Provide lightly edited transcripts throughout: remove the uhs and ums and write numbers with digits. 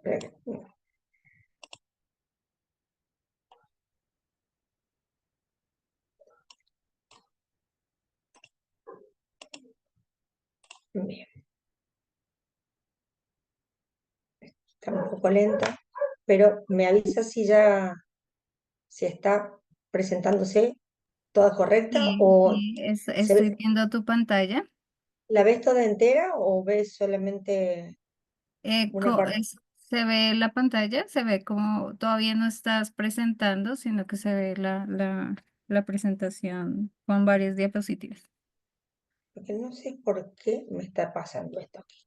Bien, está un poco lenta, pero me avisa si está presentándose toda correcta Sí, o sí, se estoy ve- viendo tu pantalla. ¿la ves toda entera o ves solamente una parte? Se ve la pantalla, se ve como todavía no estás presentando, sino que se ve la presentación con varias diapositivas. Porque no sé por qué me está pasando esto aquí.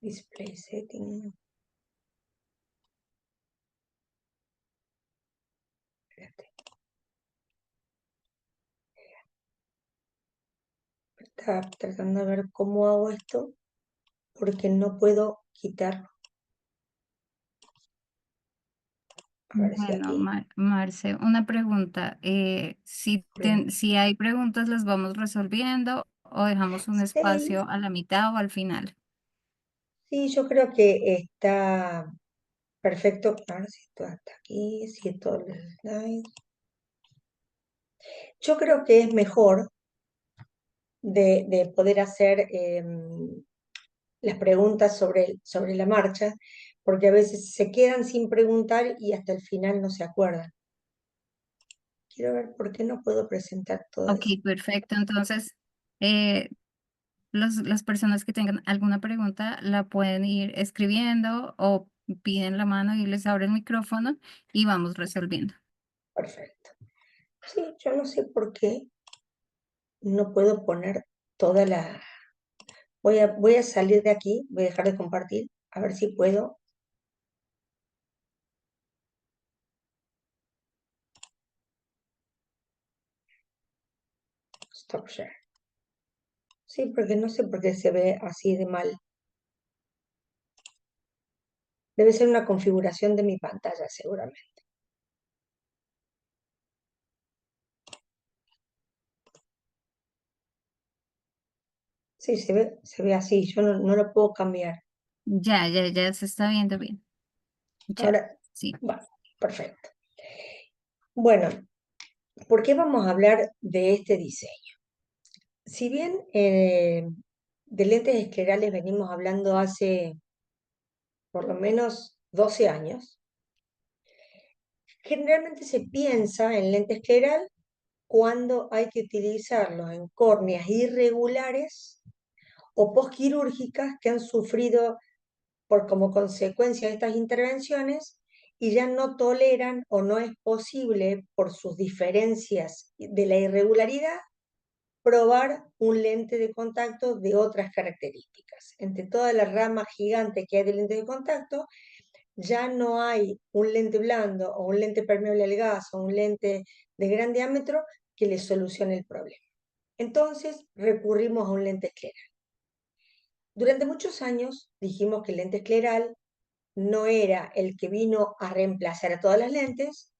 Display setting. Espérate. Estaba tratando de ver cómo hago esto porque no puedo quitarlo. A ver si Bueno, aquí. Marce, una pregunta. Si hay preguntas, ¿las vamos resolviendo o dejamos un Sí, espacio a la mitad o al final? sí, yo creo que está perfecto. A ver si esto hasta aquí, si todo el slide. Yo creo que es mejor de poder hacer las preguntas sobre la marcha, porque a veces se quedan sin preguntar y hasta el final no se acuerdan. Quiero ver por qué no puedo presentar todo Ok, eso. perfecto. Entonces, eh, las personas que tengan alguna pregunta la pueden ir escribiendo o piden la mano y les abre el micrófono y vamos resolviendo. Perfecto. Sí, yo no sé por qué no puedo poner toda la... voy a salir de aquí, voy a dejar de compartir, a ver si puedo. Stop share. Sí, porque no sé por qué se ve así de mal. Debe ser una configuración de mi pantalla, seguramente. Sí, se ve así, yo no lo puedo cambiar. Ya se está viendo bien. Ya, Ahora, sí. bueno, perfecto. Bueno, ¿por qué vamos a hablar de este diseño? Si bien de lentes esclerales venimos hablando hace por lo menos 12 años, generalmente se piensa en lente escleral cuando hay que utilizarlos en córneas irregulares o posquirúrgicas que han sufrido como consecuencia de estas intervenciones y ya no toleran o no es posible por sus diferencias de la irregularidad probar un lente de contacto de otras características. Entre toda la rama gigante que hay de lentes de contacto, ya no hay un lente blando o un lente permeable al gas o un lente de gran diámetro que le solucione el problema. Entonces recurrimos a un lente escleral. Durante muchos años dijimos que el lente escleral no era el que vino a reemplazar a todas las lentes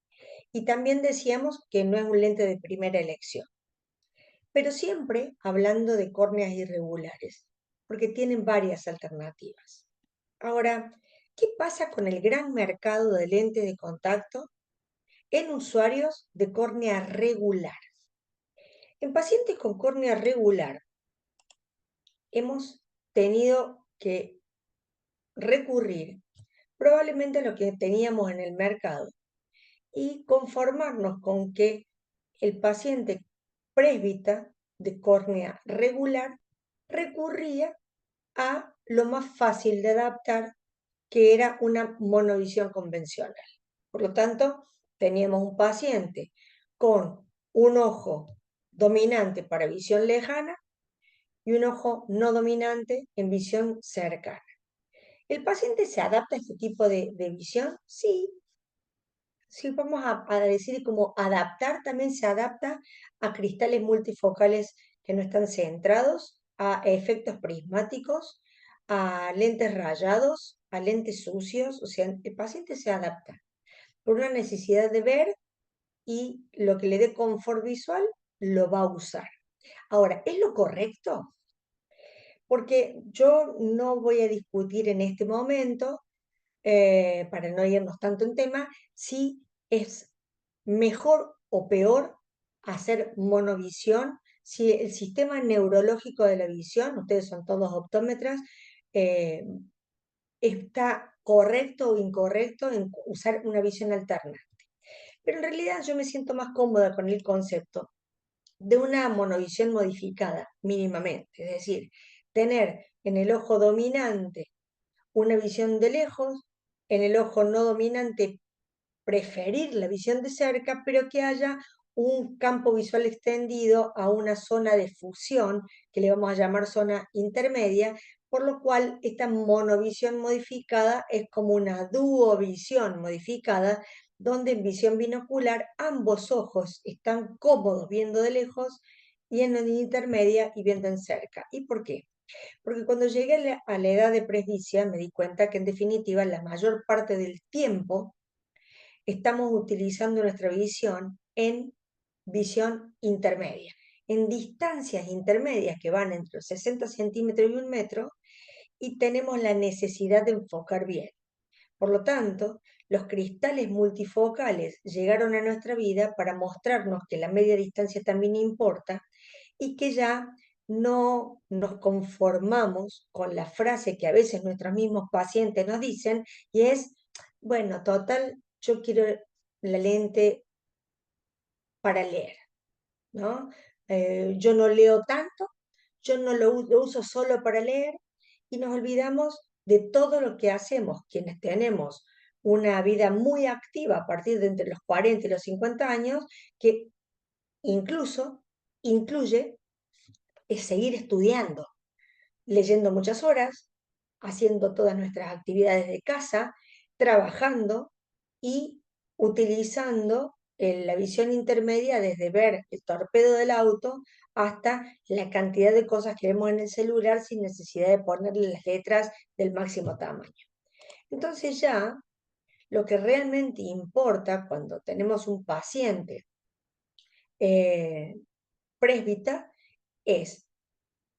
y también decíamos que no es un lente de primera elección, pero siempre hablando de córneas irregulares, porque tienen varias alternativas. Ahora, ¿qué pasa con el gran mercado de lentes de contacto en usuarios de córnea regular? En pacientes con córnea regular hemos tenido que recurrir probablemente a lo que teníamos en el mercado y conformarnos con que el paciente présbita de córnea regular recurría a lo más fácil de adaptar, que era una monovisión convencional. Por lo tanto, teníamos un paciente con un ojo dominante para visión lejana y un ojo no dominante en visión cercana. ¿El paciente se adapta a este tipo de visión? Sí, sí, vamos a decir como adaptar, también se adapta a cristales multifocales que no están centrados, a efectos prismáticos, a lentes rayados, a lentes sucios, o sea, el paciente se adapta por una necesidad de ver y lo que le dé confort visual lo va a usar. Ahora, ¿es lo correcto? porque yo no voy a discutir en este momento, para no irnos tanto en tema, si es mejor o peor hacer monovisión, si el sistema neurológico de la visión, ustedes son todos optómetras, eh, está correcto o incorrecto en usar una visión alterna. Pero en realidad yo me siento más cómoda con el concepto de una monovisión modificada mínimamente, es decir, tener en el ojo dominante una visión de lejos, en el ojo no dominante preferir la visión de cerca, pero que haya un campo visual extendido a una zona de fusión, que le vamos a llamar zona intermedia, por lo cual esta monovisión modificada es como una duovisión modificada, donde en visión binocular ambos ojos están cómodos viendo de lejos y en la intermedia y viendo en cerca. ¿Y por qué? Porque cuando llegué a la edad de presbicia me di cuenta que en definitiva la mayor parte del tiempo estamos utilizando nuestra visión en visión intermedia, en distancias intermedias que van entre los 60 centímetros y 1 metro, y tenemos la necesidad de enfocar bien. Por lo tanto, los cristales multifocales llegaron a nuestra vida para mostrarnos que la media distancia también importa y que ya no nos conformamos con la frase que a veces nuestros mismos pacientes nos dicen, y es, bueno, total, yo quiero la lente para leer, ¿no? Yo no leo tanto, yo no lo uso solo para leer, y nos olvidamos de todo lo que hacemos quienes tenemos una vida muy activa a partir de entre los 40 y los 50 años, que incluso incluye seguir estudiando, leyendo muchas horas, haciendo todas nuestras actividades de casa, trabajando y utilizando la visión intermedia desde ver el torpedo del auto hasta la cantidad de cosas que vemos en el celular sin necesidad de ponerle las letras del máximo tamaño. Entonces ya lo que realmente importa cuando tenemos un paciente eh, presbita es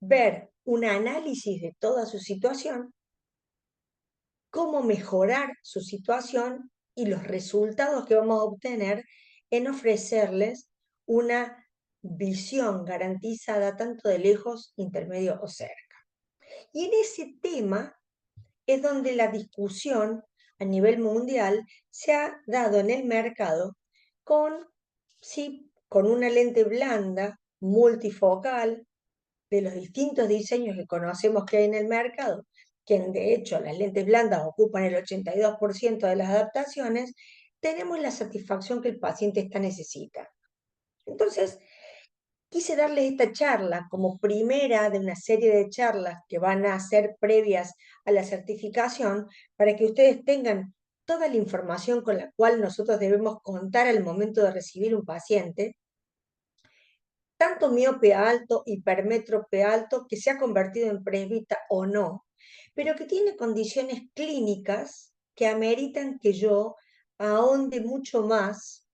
ver un análisis de toda su situación, cómo mejorar su situación y los resultados que vamos a obtener en ofrecerles una visión garantizada tanto de lejos, intermedio o cerca. Y en ese tema es donde la discusión a nivel mundial se ha dado en el mercado con, sí, con una lente blanda, multifocal, de los distintos diseños que conocemos que hay en el mercado, que de hecho las lentes blandas ocupan el 82% de las adaptaciones, tenemos la satisfacción que el paciente esta necesita. Entonces, quise darles esta charla como primera de una serie de charlas que van a ser previas a la certificación para que ustedes tengan toda la información con la cual nosotros debemos contar al momento de recibir un paciente, tanto miope alto, hipermétrope alto, que se ha convertido en presbita o no, pero que tiene condiciones clínicas que ameritan que yo ahonde mucho más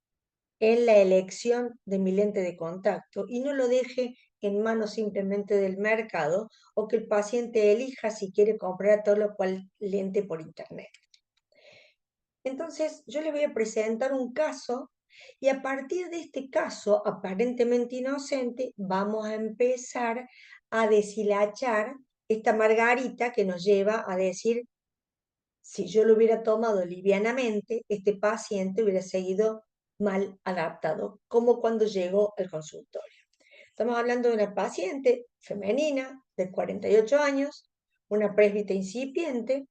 en la elección de mi lente de contacto y no lo deje en manos simplemente del mercado o que el paciente elija si quiere comprar todo lo cual lente por internet. Entonces, yo les voy a presentar un caso y a partir de este caso aparentemente inocente, vamos a empezar a deshilachar esta margarita que nos lleva a decir, si yo lo hubiera tomado livianamente, este paciente hubiera seguido mal adaptado, como cuando llegó al consultorio. Estamos hablando de una paciente femenina de 48 años, una presbite incipiente,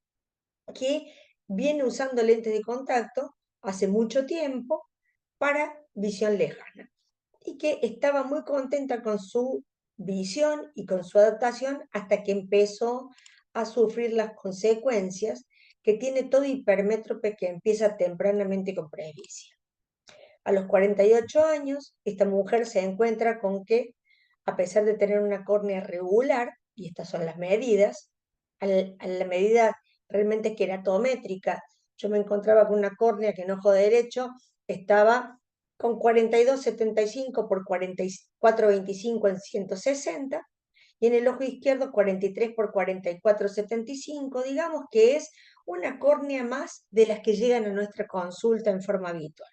que viene usando lentes de contacto hace mucho tiempo para visión lejana y que estaba muy contenta con su visión y con su adaptación hasta que empezó a sufrir las consecuencias que tiene todo hipermétrope que empieza tempranamente con presbicia. A los 48 años, esta mujer se encuentra con que, a pesar de tener una córnea regular, y estas son las medidas, a la medida realmente queratométrica, yo me encontraba con una córnea que en ojo derecho estaba con 42,75 por 44,25 en 160, y en el ojo izquierdo 43 por 44,75, digamos que es una córnea más de las que llegan a nuestra consulta en forma habitual.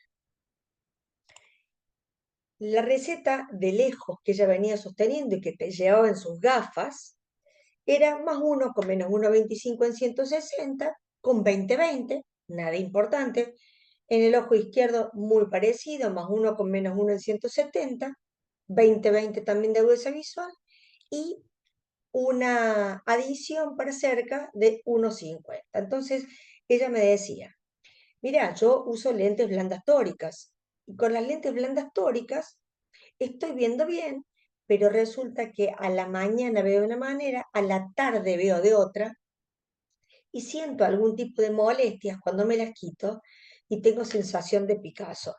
La receta de lejos que ella venía sosteniendo y que te llevaba en sus gafas era +1 con -1,25 en 160, con 20-20, nada importante. En el ojo izquierdo muy parecido, +1 con -1 en 170, 20-20 también de agudeza visual, y una adición para cerca de 1,50. Entonces ella me decía, mira, yo uso lentes blandas tóricas, y con las lentes blandas tóricas estoy viendo bien, pero resulta que a la mañana veo de una manera, a la tarde veo de otra, y siento algún tipo de molestias cuando me las quito y tengo sensación de picazón.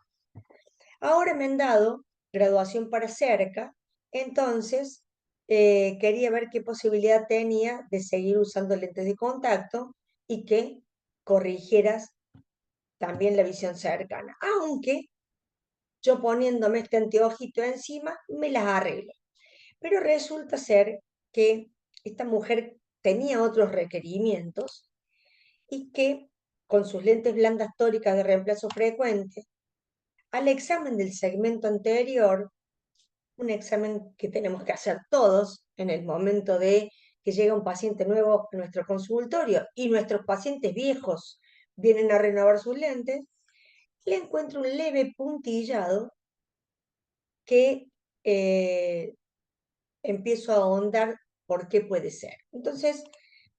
Ahora me han dado graduación para cerca, entonces quería ver qué posibilidad tenía de seguir usando lentes de contacto y que corrigieras también la visión cercana, aunque yo poniéndome este anteojito encima me las arreglo. Pero resulta ser que esta mujer tenía otros requerimientos y que con sus lentes blandas tóricas de reemplazo frecuente, al examen del segmento anterior, un examen que tenemos que hacer todos en el momento de que llega un paciente nuevo a nuestro consultorio y nuestros pacientes viejos vienen a renovar sus lentes, le encuentro un leve puntillado que empiezo a ahondar por qué puede ser. Entonces,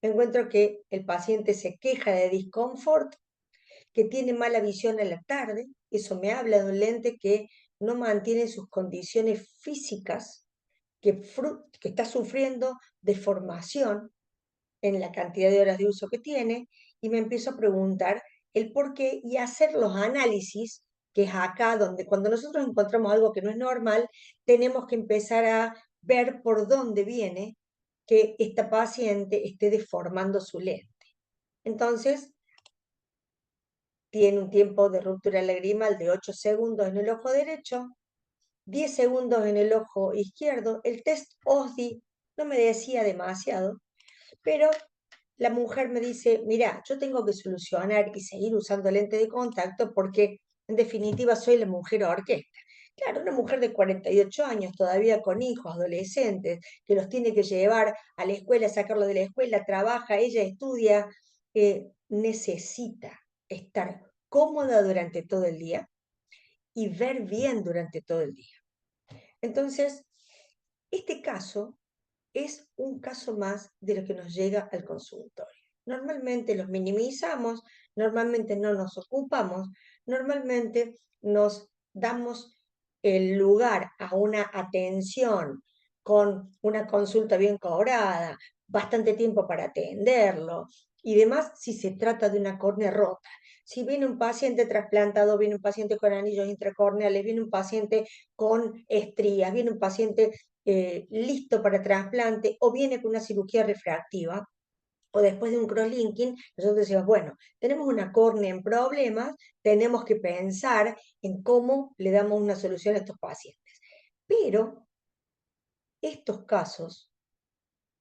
me encuentro que el paciente se queja de disconfort, que tiene mala visión en la tarde, eso me habla de un lente que no mantiene sus condiciones físicas, que está sufriendo deformación en la cantidad de horas de uso que tiene, y me empiezo a preguntar el por qué y hacer los análisis, que es acá donde cuando nosotros encontramos algo que no es normal, tenemos que empezar a ver por dónde viene que esta paciente esté deformando su lente. Entonces, tiene un tiempo de ruptura lagrimal de 8 segundos en el ojo derecho, 10 segundos en el ojo izquierdo. El test OSDI no me decía demasiado, pero la mujer me dice, mira, yo tengo que solucionar y seguir usando lente de contacto porque en definitiva soy la mujer orquesta. Claro, una mujer de 48 años, todavía con hijos, adolescentes, que los tiene que llevar a la escuela, sacarlos de la escuela, trabaja, ella estudia, necesita estar cómoda durante todo el día y ver bien durante todo el día. Entonces, este caso es un caso más de lo que nos llega al consultorio. Normalmente los minimizamos, normalmente no nos ocupamos, normalmente nos damos el lugar a una atención con una consulta bien cobrada, bastante tiempo para atenderlo y demás si se trata de una córnea rota. Si viene un paciente trasplantado, viene un paciente con anillos intracorneales, viene un paciente con estrías, viene un paciente listo para trasplante o viene con una cirugía refractiva o después de un crosslinking, nosotros decimos, bueno, tenemos una córnea en problemas, tenemos que pensar en cómo le damos una solución a estos pacientes. Pero estos casos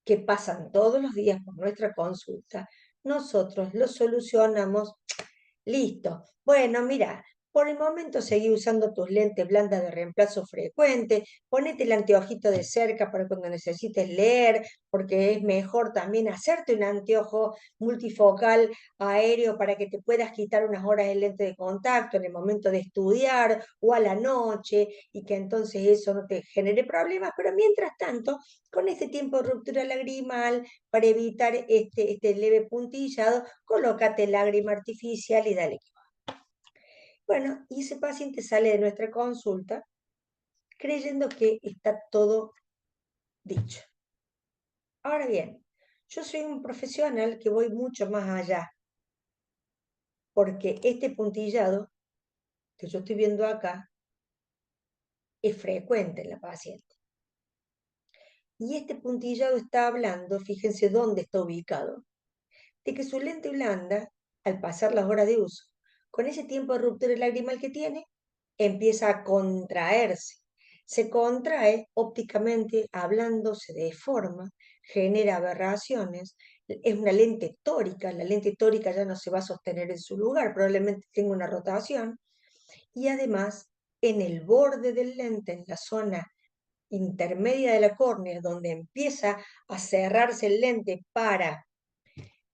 que pasan todos los días por nuestra consulta, nosotros los solucionamos. Listo. Bueno, mira, por el momento seguí usando tus lentes blandas de reemplazo frecuente, ponete el anteojito de cerca para cuando necesites leer, porque es mejor también hacerte un anteojo multifocal aéreo para que te puedas quitar unas horas el lente de contacto en el momento de estudiar o a la noche y que entonces eso no te genere problemas, pero mientras tanto, con este tiempo de ruptura lagrimal, para evitar este leve puntillado, colócate lágrima artificial y dale. Bueno, y ese paciente sale de nuestra consulta creyendo que está todo dicho. Ahora bien, yo soy un profesional que voy mucho más allá, porque este puntillado que yo estoy viendo acá es frecuente en la paciente. Y este puntillado está hablando, fíjense dónde está ubicado, de que su lente blanda, al pasar las horas de uso, con ese tiempo de ruptura lagrimal que tiene, empieza a contraerse. se contrae ópticamente hablando, se deforma, genera aberraciones. Es una lente tórica, la lente tórica ya no se va a sostener en su lugar, probablemente tenga una rotación. Y además, en el borde del lente, en la zona intermedia de la córnea, donde empieza a cerrarse el lente para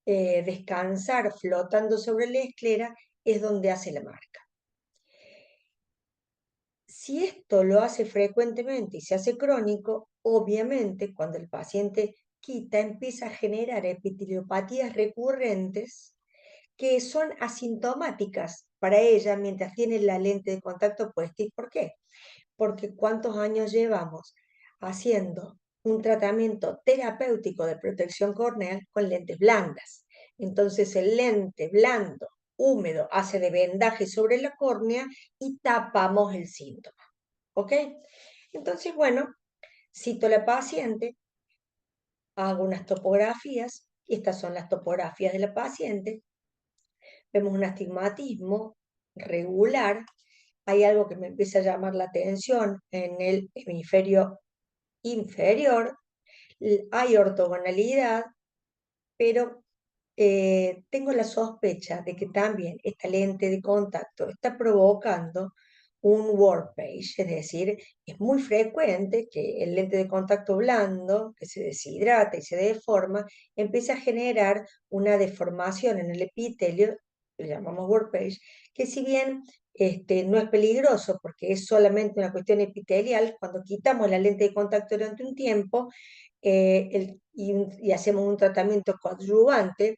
descansar flotando sobre la esclera, es donde hace la marca. Si esto lo hace frecuentemente y se hace crónico, obviamente cuando el paciente quita, empieza a generar epiteliopatías recurrentes que son asintomáticas para ella mientras tiene la lente de contacto puesta. ¿Y por qué? Porque ¿cuántos años llevamos haciendo un tratamiento terapéutico de protección corneal con lentes blandas? Entonces el lente blando, húmedo, hace de vendaje sobre la córnea y tapamos el síntoma. ¿Ok? Entonces, bueno, cito a la paciente, hago unas topografías, y estas son las topografías de la paciente, vemos un astigmatismo regular, hay algo que me empieza a llamar la atención en el hemisferio inferior, hay ortogonalidad, pero tengo la sospecha de que también esta lente de contacto está provocando un warp page, es decir, es muy frecuente que el lente de contacto blando, que se deshidrata y se deforma, empiece a generar una deformación en el epitelio, que le llamamos warp page, que si bien no es peligroso porque es solamente una cuestión epitelial, cuando quitamos la lente de contacto durante un tiempo y hacemos un tratamiento coadyuvante,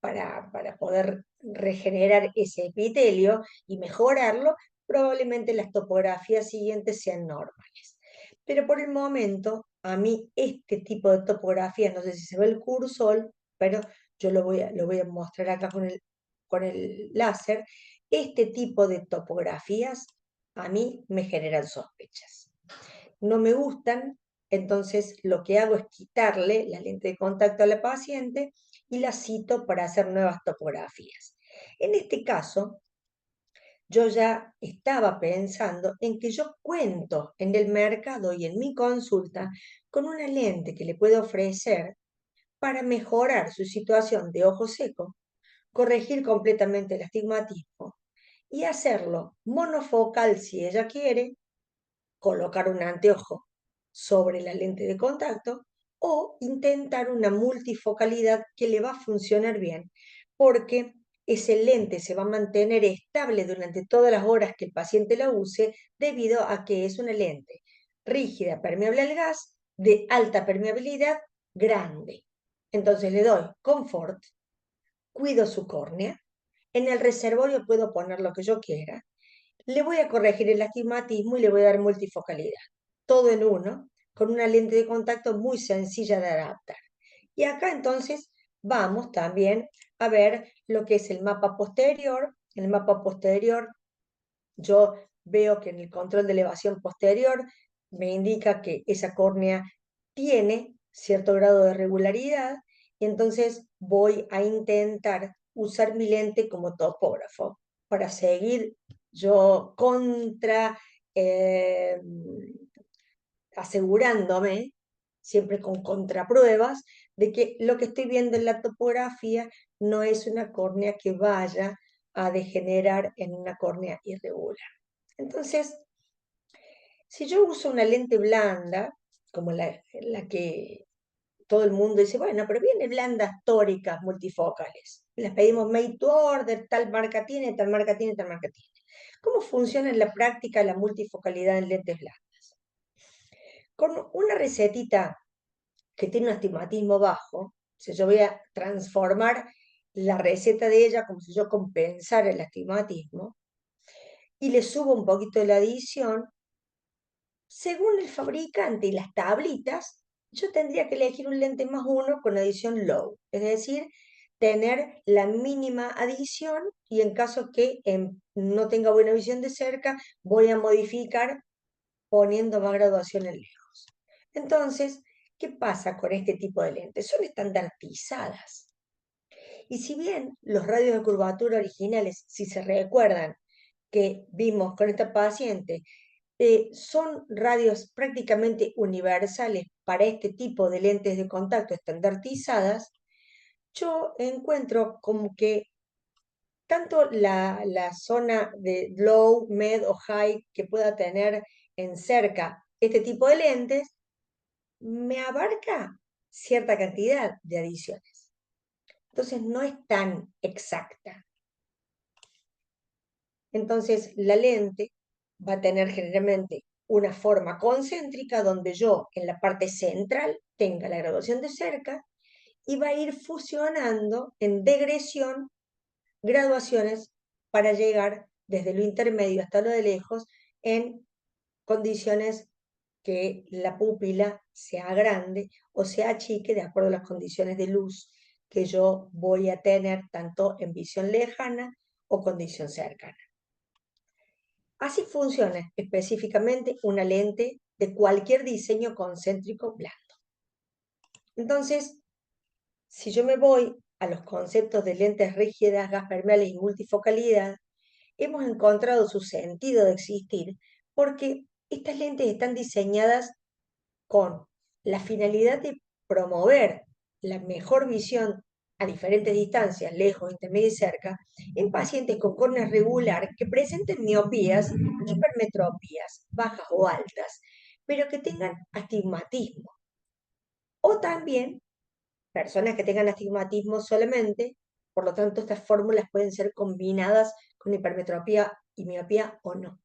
para poder regenerar ese epitelio y mejorarlo, probablemente las topografías siguientes sean normales. Pero por el momento, a mí este tipo de topografías, no sé si se ve el cursor, pero yo lo voy a mostrar acá con el láser, este tipo de topografías a mí me generan sospechas. No me gustan, entonces lo que hago es quitarle la lente de contacto a la paciente y la cito para hacer nuevas topografías. En este caso, yo ya estaba pensando en que yo cuento en el mercado y en mi consulta con una lente que le puedo ofrecer para mejorar su situación de ojo seco, corregir completamente el astigmatismo y hacerlo monofocal si ella quiere, colocar un anteojo sobre la lente de contacto o intentar una multifocalidad que le va a funcionar bien, porque ese lente se va a mantener estable durante todas las horas que el paciente la use debido a que es una lente rígida, permeable al gas, de alta permeabilidad, grande. Entonces le doy confort, cuido su córnea, en el reservorio puedo poner lo que yo quiera, le voy a corregir el astigmatismo y le voy a dar multifocalidad. Todo en uno, con una lente de contacto muy sencilla de adaptar. Y acá entonces vamos también a ver lo que es el mapa posterior. En el mapa posterior yo veo que en el control de elevación posterior me indica que esa córnea tiene cierto grado de regularidad y entonces voy a intentar usar mi lente como topógrafo para seguir yo eh, asegurándome, siempre con contrapruebas, de que lo que estoy viendo en la topografía no es una córnea que vaya a degenerar en una córnea irregular. Entonces, si yo uso una lente blanda, como la que todo el mundo dice, bueno, pero viene blandas tóricas multifocales. Las pedimos made to order, tal marca tiene, tal marca tiene, tal marca tiene. ¿Cómo funciona en la práctica la multifocalidad en lentes blandas? Con una recetita que tiene un astigmatismo bajo, si yo voy a transformar la receta de ella como si yo compensara el astigmatismo, y le subo un poquito de la adición, según el fabricante y las tablitas, yo tendría que elegir un lente más uno con adición low, es decir, tener la mínima adición y en caso que no tenga buena visión de cerca, voy a modificar poniendo más graduación en lejos. Entonces, ¿qué pasa con este tipo de lentes? Son estandarizadas. Y si bien los radios de curvatura originales, si se recuerdan que vimos con esta paciente, son radios prácticamente universales para este tipo de lentes de contacto estandarizadas. Yo encuentro como que tanto la zona de low, med o high que pueda tener en cerca este tipo de lentes, me abarca cierta cantidad de adiciones. Entonces no es tan exacta. Entonces la lente va a tener generalmente una forma concéntrica donde yo en la parte central tenga la graduación de cerca y va a ir fusionando en degresión graduaciones para llegar desde lo intermedio hasta lo de lejos en condiciones que la pupila sea grande o sea achique de acuerdo a las condiciones de luz que yo voy a tener tanto en visión lejana o condición cercana. Así funciona específicamente una lente de cualquier diseño concéntrico blando. Entonces, si yo me voy a los conceptos de lentes rígidas, gas permeables y multifocalidad, hemos encontrado su sentido de existir porque estas lentes están diseñadas con la finalidad de promover la mejor visión a diferentes distancias, lejos, intermedia y cerca, en pacientes con córnea regular que presenten miopías, hipermetropías, bajas o altas, pero que tengan astigmatismo. O también personas que tengan astigmatismo solamente, por lo tanto estas fórmulas pueden ser combinadas con hipermetropía y miopía o no.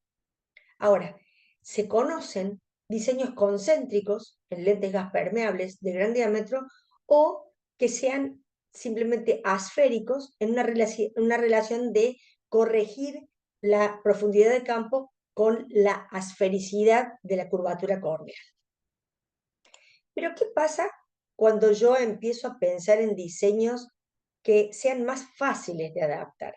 Ahora, se conocen diseños concéntricos en lentes gas permeables de gran diámetro o que sean simplemente asféricos en una relación de corregir la profundidad de campo con la asfericidad de la curvatura córnea. Pero ¿qué pasa cuando yo empiezo a pensar en diseños que sean más fáciles de adaptar?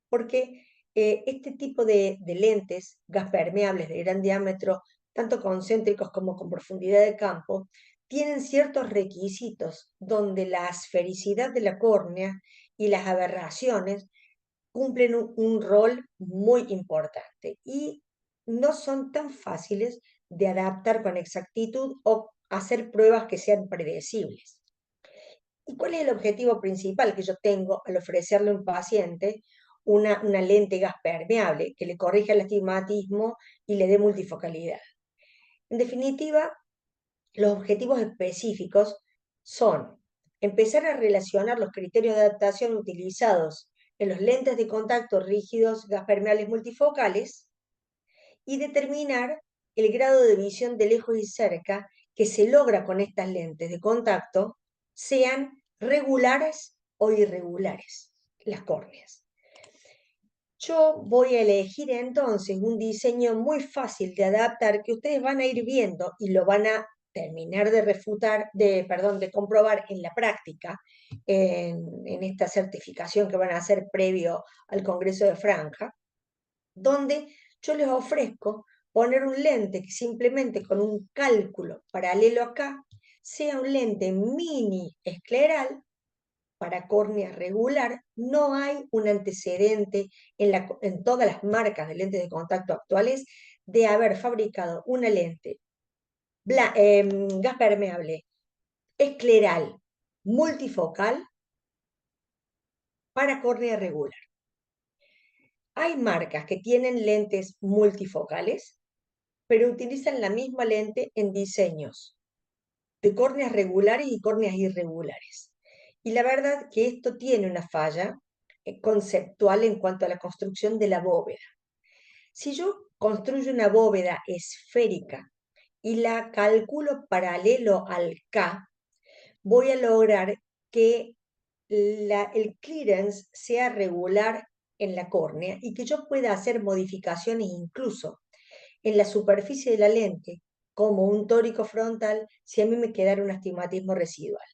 Porque este tipo de lentes, gas permeables de gran diámetro, tanto concéntricos como con profundidad de campo, tienen ciertos requisitos donde la asfericidad de la córnea y las aberraciones cumplen un rol muy importante y no son tan fáciles de adaptar con exactitud o hacer pruebas que sean predecibles. ¿Y cuál es el objetivo principal que yo tengo al ofrecerle a un paciente una lente gas permeable que le corrija el astigmatismo y le dé multifocalidad? En definitiva, los objetivos específicos son empezar a relacionar los criterios de adaptación utilizados en los lentes de contacto rígidos gas permeables multifocales y determinar el grado de visión de lejos y cerca que se logra con estas lentes de contacto, sean regulares o irregulares las córneas. Yo voy a elegir entonces un diseño muy fácil de adaptar que ustedes van a ir viendo y lo van a terminar de refutar, de comprobar en la práctica, en esta certificación que van a hacer previo al Congreso de Franja, donde yo les ofrezco poner un lente que simplemente con un cálculo paralelo acá sea un lente mini escleral para córnea regular. No hay un antecedente en todas las marcas de lentes de contacto actuales de haber fabricado una lente gas permeable escleral multifocal para córnea regular. Hay marcas que tienen lentes multifocales, pero utilizan la misma lente en diseños de córneas regulares y córneas irregulares. Y la verdad que esto tiene una falla conceptual en cuanto a la construcción de la bóveda. Si yo construyo una bóveda esférica y la calculo paralelo al K, voy a lograr que el clearance sea regular en la córnea y que yo pueda hacer modificaciones incluso en la superficie de la lente, como un tórico frontal, si a mí me quedara un astigmatismo residual.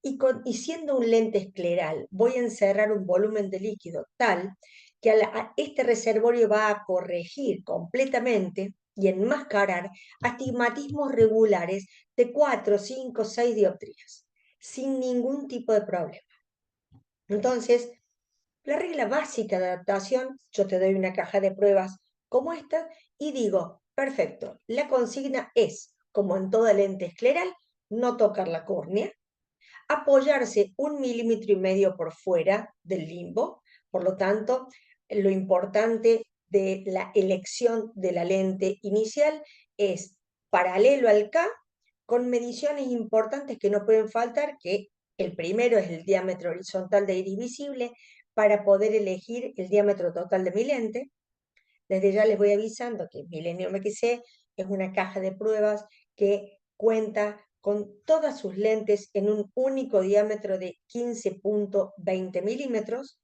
Y siendo un lente escleral, voy a encerrar un volumen de líquido tal que este reservorio va a corregir completamente y enmascarar astigmatismos regulares de 4, 5, 6 dioptrías, sin ningún tipo de problema. Entonces, la regla básica de adaptación, yo te doy una caja de pruebas como esta y digo, Perfecto. La consigna es, como en toda lente escleral, no tocar la córnea, apoyarse 1,5 milímetros por fuera del limbo. Por lo tanto, lo importante de la elección de la lente inicial es paralelo al K, con mediciones importantes que no pueden faltar, que el primero es el diámetro horizontal de iris visible, para poder elegir el diámetro total de mi lente. Desde ya les voy avisando que Milenio MXC es una caja de pruebas que cuenta con todas sus lentes en un único diámetro de 15,20 milímetros,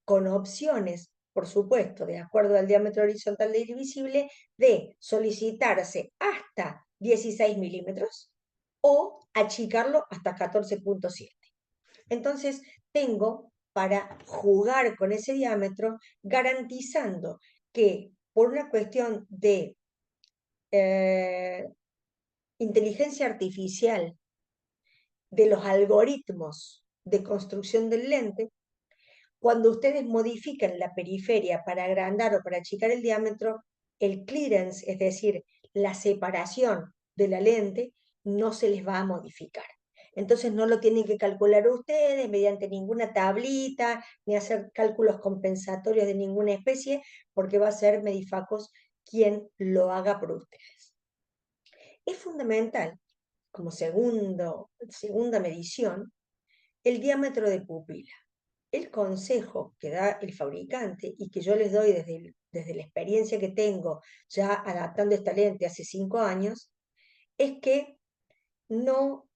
con opciones, por supuesto, de acuerdo al diámetro horizontal de iris visible, de solicitarse hasta 16 milímetros o achicarlo hasta 14,7. Entonces, tengo para jugar con ese diámetro, garantizando que por una cuestión de eh, inteligencia artificial, de los algoritmos de construcción del lente, cuando ustedes modifican la periferia para agrandar o para achicar el diámetro, el clearance, es decir, la separación de la lente, no se les va a modificar. Entonces no lo tienen que calcular ustedes mediante ninguna tablita, ni hacer cálculos compensatorios de ninguna especie, porque va a ser Medifacos quien lo haga por ustedes. Es fundamental, como segunda medición, el diámetro de pupila. El consejo que da el fabricante y que yo les doy desde la experiencia que tengo ya adaptando esta lente hace 5 años, es que no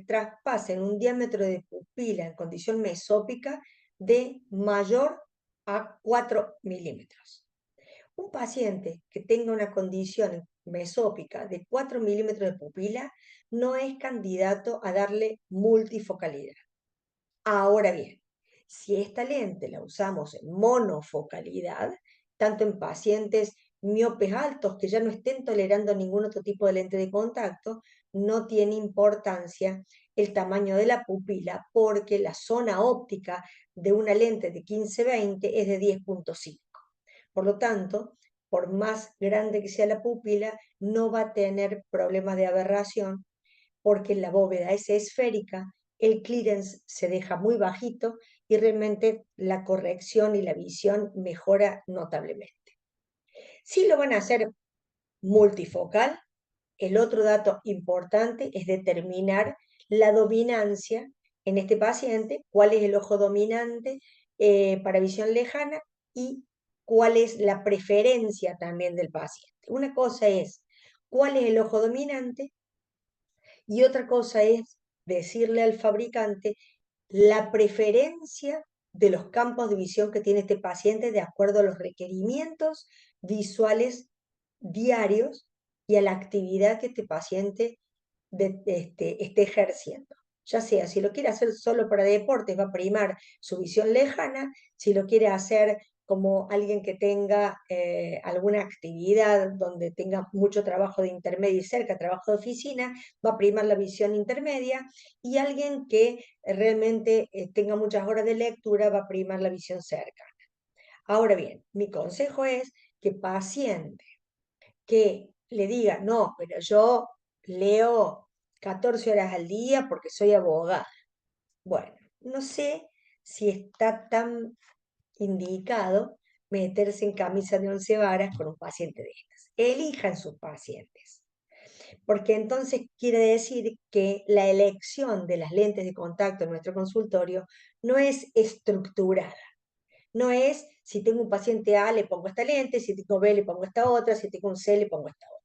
traspasen un diámetro de pupila en condición mesópica de mayor a 4 milímetros. Un paciente que tenga una condición mesópica de 4 milímetros de pupila no es candidato a darle multifocalidad. Ahora bien, si esta lente la usamos en monofocalidad, tanto en pacientes miopes altos que ya no estén tolerando ningún otro tipo de lente de contacto, no tiene importancia el tamaño de la pupila porque la zona óptica de una lente de 15-20 es de 10,5. Por lo tanto, por más grande que sea la pupila, no va a tener problemas de aberración porque la bóveda es esférica, el clearance se deja muy bajito y realmente la corrección y la visión mejora notablemente. Si lo van a hacer multifocal, el otro dato importante es determinar la dominancia en este paciente, cuál es el ojo dominante para visión lejana y cuál es la preferencia también del paciente. Una cosa es cuál es el ojo dominante y otra cosa es decirle al fabricante la preferencia de los campos de visión que tiene este paciente de acuerdo a los requerimientos visuales diarios y a la actividad que este paciente esté ejerciendo. Ya sea, si lo quiere hacer solo para deportes, va a primar su visión lejana; si lo quiere hacer como alguien que tenga alguna actividad donde tenga mucho trabajo de intermedio y cerca, trabajo de oficina, va a primar la visión intermedia; y alguien que realmente tenga muchas horas de lectura va a primar la visión cercana. Ahora bien, mi consejo es que paciente que le diga, no, pero yo leo 14 horas al día porque soy abogada. Bueno, no sé si está tan indicado meterse en camisa de 11 varas con un paciente de estas. Elijan sus pacientes, porque entonces quiere decir que la elección de las lentes de contacto en nuestro consultorio no es estructurada. No es, si tengo un paciente A le pongo esta lente, si tengo B le pongo esta otra, si tengo un C le pongo esta otra.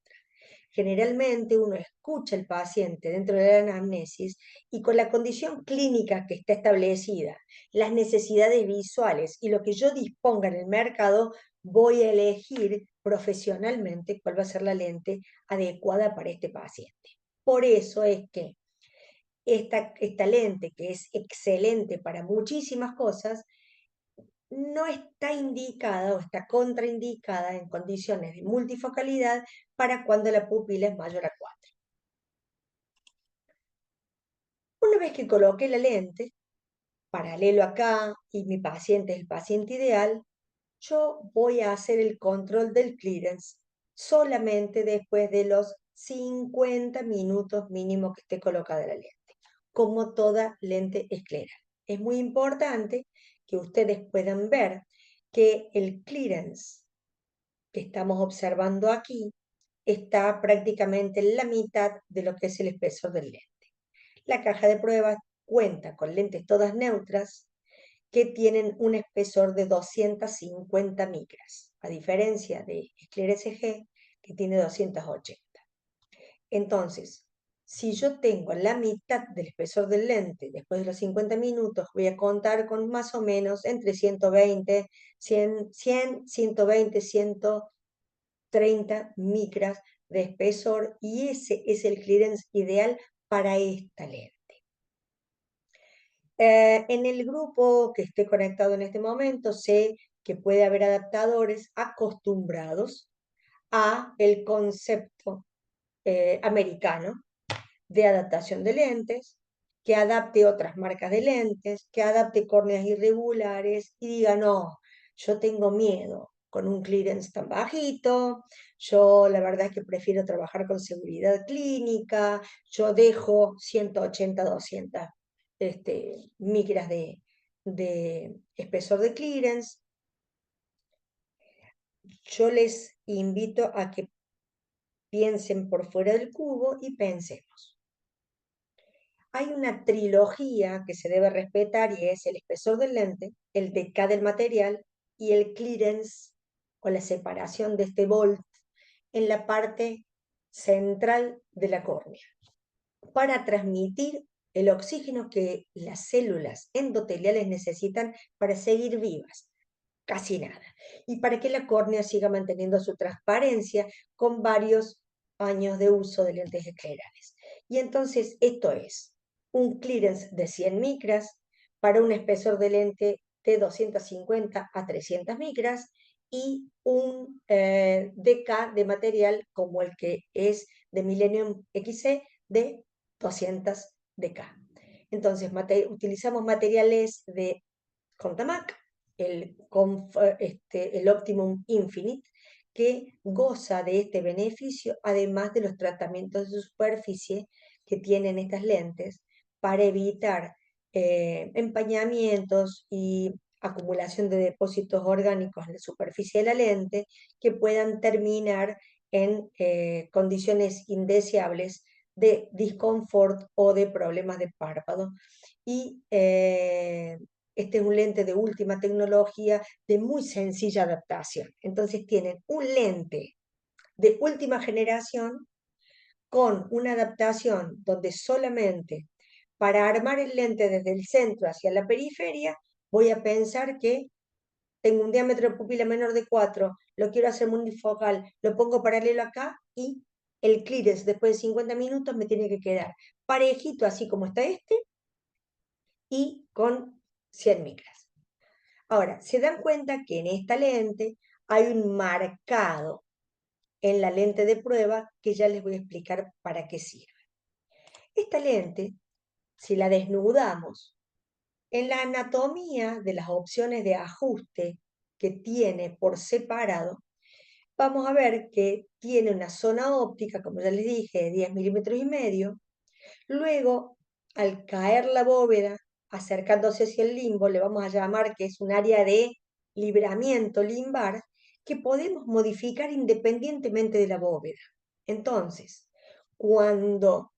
Generalmente uno escucha al paciente dentro de la anamnesis y con la condición clínica que está establecida, las necesidades visuales y lo que yo disponga en el mercado, voy a elegir profesionalmente cuál va a ser la lente adecuada para este paciente. Por eso es que esta lente, que es excelente para muchísimas cosas, no está indicada o está contraindicada en condiciones de multifocalidad para cuando la pupila es mayor a 4. Una vez que coloqué la lente, paralelo acá, y mi paciente es el paciente ideal, yo voy a hacer el control del clearance solamente después de los 50 minutos mínimo que esté colocada la lente, como toda lente escleral. Es muy importante que ustedes puedan ver que el clearance que estamos observando aquí está prácticamente en la mitad de lo que es el espesor del lente. La caja de pruebas cuenta con lentes todas neutras que tienen un espesor de 250 micras, a diferencia de Escleres G, que tiene 280. Entonces, si yo tengo la mitad del espesor del lente después de los 50 minutos, voy a contar con más o menos entre 120, 100, 100 120, 130 micras de espesor, y ese es el clearance ideal para esta lente. En el grupo que esté conectado en este momento, sé que puede haber adaptadores acostumbrados a el concepto americano de adaptación de lentes, que adapte otras marcas de lentes, que adapte córneas irregulares y diga, no, yo tengo miedo con un clearance tan bajito, yo la verdad es que prefiero trabajar con seguridad clínica, yo dejo 180, 200 micras de espesor de clearance. Yo les invito a que piensen por fuera del cubo y pensemos. Hay una trilogía que se debe respetar y es el espesor del lente, el decá del material y el clearance o la separación de este volt en la parte central de la córnea para transmitir el oxígeno que las células endoteliales necesitan para seguir vivas, casi nada, y para que la córnea siga manteniendo su transparencia con varios años de uso de lentes esclerales. Y entonces esto es un clearance de 100 micras para un espesor de lente de 250 a 300 micras y un DK de material como el que es de Millennium XC de 200 DK. Entonces utilizamos materiales de Contamac, el Optimum Infinite, que goza de este beneficio, además de los tratamientos de superficie que tienen estas lentes para evitar empañamientos y acumulación de depósitos orgánicos en la superficie de la lente que puedan terminar en condiciones indeseables de disconfort o de problemas de párpado. Y este es un lente de última tecnología, de muy sencilla adaptación. Entonces tienen un lente de última generación con una adaptación donde solamente para armar el lente desde el centro hacia la periferia, voy a pensar que tengo un diámetro de pupila menor de 4, lo quiero hacer unifocal, lo pongo paralelo acá y el clearance después de 50 minutos me tiene que quedar parejito, así como está este, y con 100 micras. Ahora, se dan cuenta que en esta lente hay un marcado en la lente de prueba que ya les voy a explicar para qué sirve. Esta lente, si la desnudamos, en la anatomía de las opciones de ajuste que tiene por separado, vamos a ver que tiene una zona óptica, como ya les dije, de 10 milímetros y medio. Luego, al caer la bóveda, acercándose hacia el limbo, le vamos a llamar que es un área de libramiento limbar que podemos modificar independientemente de la bóveda. Entonces, cuando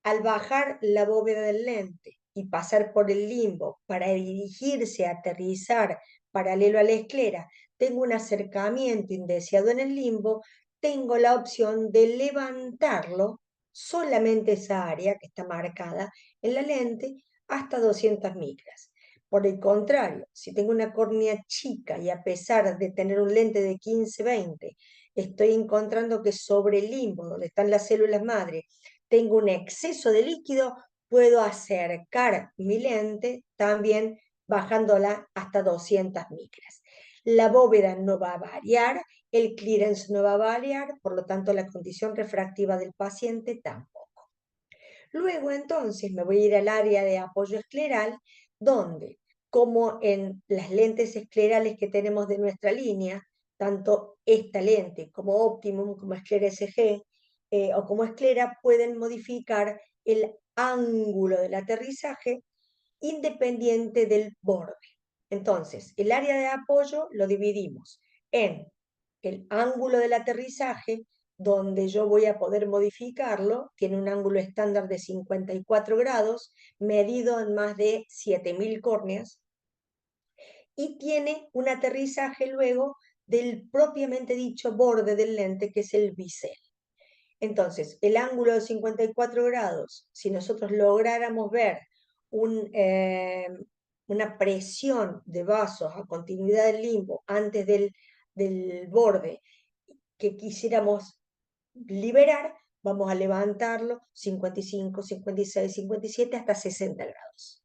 al bajar la bóveda del lente y pasar por el limbo para dirigirse a aterrizar paralelo a la esclera, tengo un acercamiento indeseado en el limbo, tengo la opción de levantarlo, solamente esa área que está marcada en la lente, hasta 200 micras. Por el contrario, si tengo una córnea chica y a pesar de tener un lente de 15-20, estoy encontrando que sobre el limbo, donde están las células madre, tengo un exceso de líquido, puedo acercar mi lente también bajándola hasta 200 micras. La bóveda no va a variar, el clearance no va a variar, por lo tanto la condición refractiva del paciente tampoco. Luego entonces me voy a ir al área de apoyo escleral, donde, como en las lentes esclerales que tenemos de nuestra línea, tanto esta lente como Optimum, como Esclera SG o como Esclera, pueden modificar el ángulo del aterrizaje independiente del borde. Entonces, el área de apoyo lo dividimos en el ángulo del aterrizaje, donde yo voy a poder modificarlo, tiene un ángulo estándar de 54 grados, medido en más de 7000 córneas, y tiene un aterrizaje luego del propiamente dicho borde del lente, que es el bisel. Entonces, el ángulo de 54 grados, si nosotros lográramos ver un, una presión de vasos a continuidad del limbo antes del borde que quisiéramos liberar, vamos a levantarlo 55, 56, 57 hasta 60 grados.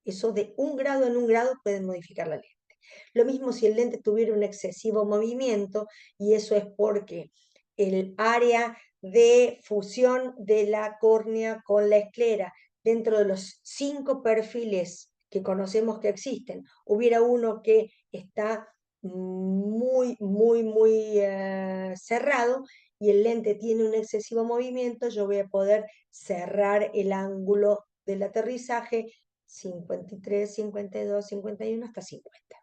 Eso de un grado en un grado pueden modificar la lente. Lo mismo si el lente tuviera un excesivo movimiento, y eso es porque el área de fusión de la córnea con la esclera, dentro de los 5 perfiles que conocemos que existen, hubiera uno que está muy cerrado y el lente tiene un excesivo movimiento, yo voy a poder cerrar el ángulo del aterrizaje 53, 52, 51 hasta 50.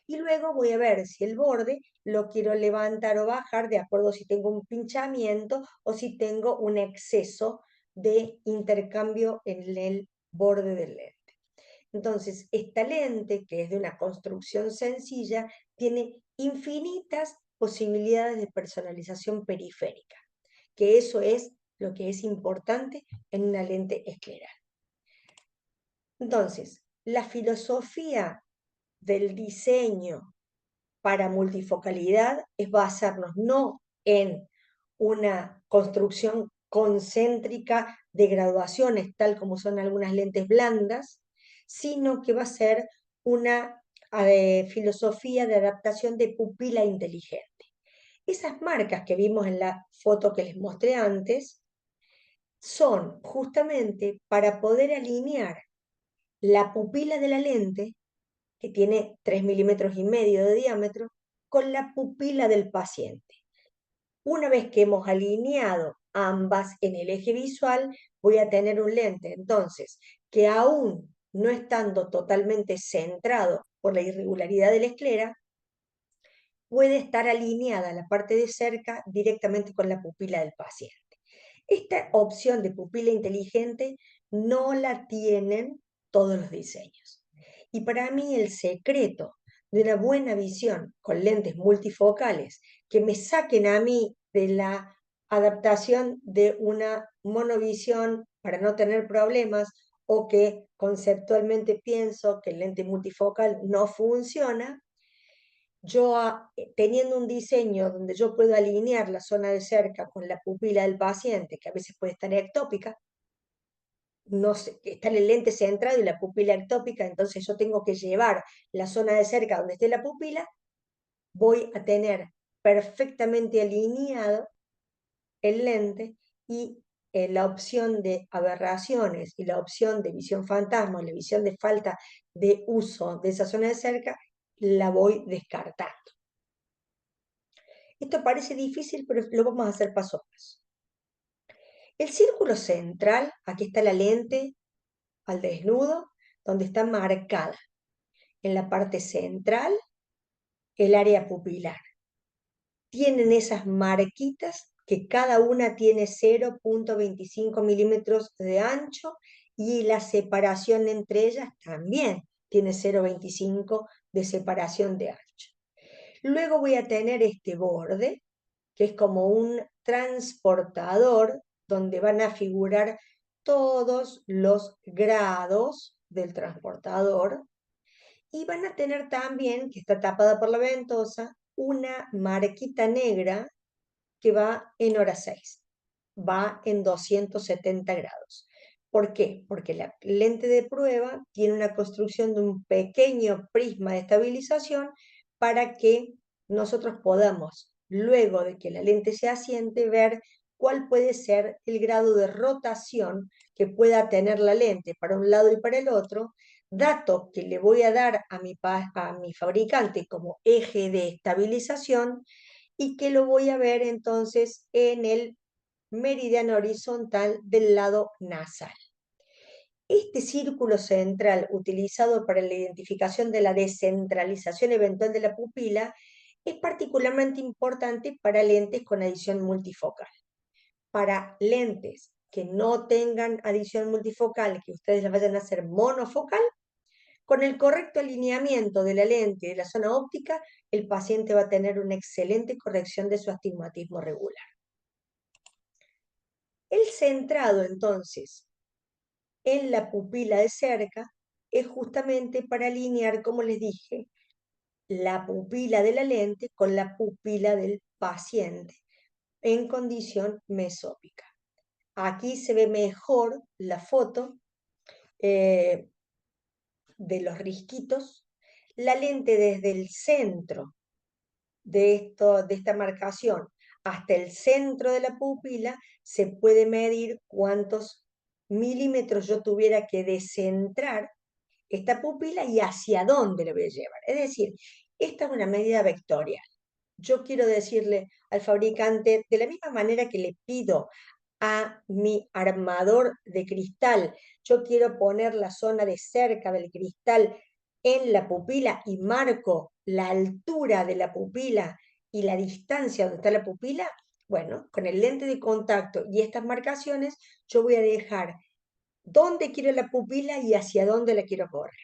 Y luego voy a ver si el borde lo quiero levantar o bajar de acuerdo si tengo un pinchamiento o si tengo un exceso de intercambio en el borde del lente. Entonces, esta lente, que es de una construcción sencilla, tiene infinitas posibilidades de personalización periférica, que eso es lo que es importante en una lente escleral. Entonces, la filosofía del diseño para multifocalidad es basarnos no en una construcción concéntrica de graduaciones, tal como son algunas lentes blandas, sino que va a ser una filosofía de adaptación de pupila inteligente. Esas marcas que vimos en la foto que les mostré antes son justamente para poder alinear la pupila de la lente, que tiene 3,5 milímetros de diámetro, con la pupila del paciente. Una vez que hemos alineado ambas en el eje visual, voy a tener un lente, entonces, que aún no estando totalmente centrado por la irregularidad de la esclera, puede estar alineada la parte de cerca directamente con la pupila del paciente. Esta opción de pupila inteligente no la tienen todos los diseños. Y para mí el secreto de una buena visión con lentes multifocales que me saquen a mí de la adaptación de una monovisión para no tener problemas, o que conceptualmente pienso que el lente multifocal no funciona, yo teniendo un diseño donde yo puedo alinear la zona de cerca con la pupila del paciente, que a veces puede estar ectópica, no sé, está en el lente centrado y la pupila ectópica, entonces yo tengo que llevar la zona de cerca donde esté la pupila, voy a tener perfectamente alineado el lente, y la opción de aberraciones y la opción de visión fantasma, la visión de falta de uso de esa zona de cerca, la voy descartando. Esto parece difícil, pero lo vamos a hacer paso a paso. El círculo central, aquí está la lente al desnudo, donde está marcada en la parte central el área pupilar. Tienen esas marquitas que cada una tiene 0,25 milímetros de ancho, y la separación entre ellas también tiene 0,25 de separación de ancho. Luego voy a tener este borde, que es como un transportador donde van a figurar todos los grados del transportador, y van a tener también, que está tapada por la ventosa, una marquita negra que va en hora 6, va en 270 grados. ¿Por qué? Porque la lente de prueba tiene una construcción de un pequeño prisma de estabilización para que nosotros podamos, luego de que la lente se asiente, ver cuál puede ser el grado de rotación que pueda tener la lente para un lado y para el otro, dato que le voy a dar a mi fabricante como eje de estabilización y que lo voy a ver entonces en el meridiano horizontal del lado nasal. Este círculo central utilizado para la identificación de la descentralización eventual de la pupila es particularmente importante para lentes con adición multifocal. Para lentes que no tengan adición multifocal, que ustedes la vayan a hacer monofocal, con el correcto alineamiento de la lente y de la zona óptica, el paciente va a tener una excelente corrección de su astigmatismo regular. El centrado, entonces, en la pupila de cerca es justamente para alinear, como les dije, la pupila de la lente con la pupila del paciente en condición mesópica. Aquí se ve mejor la foto de los risquitos. La lente desde el centro de esta marcación hasta el centro de la pupila se puede medir cuántos milímetros yo tuviera que descentrar esta pupila y hacia dónde la voy a llevar. Es decir, esta es una medida vectorial. Yo quiero decirle al fabricante, de la misma manera que le pido a mi armador de cristal, yo quiero poner la zona de cerca del cristal en la pupila y marco la altura de la pupila y la distancia donde está la pupila. Bueno, con el lente de contacto y estas marcaciones, yo voy a dejar dónde quiero la pupila y hacia dónde la quiero correr.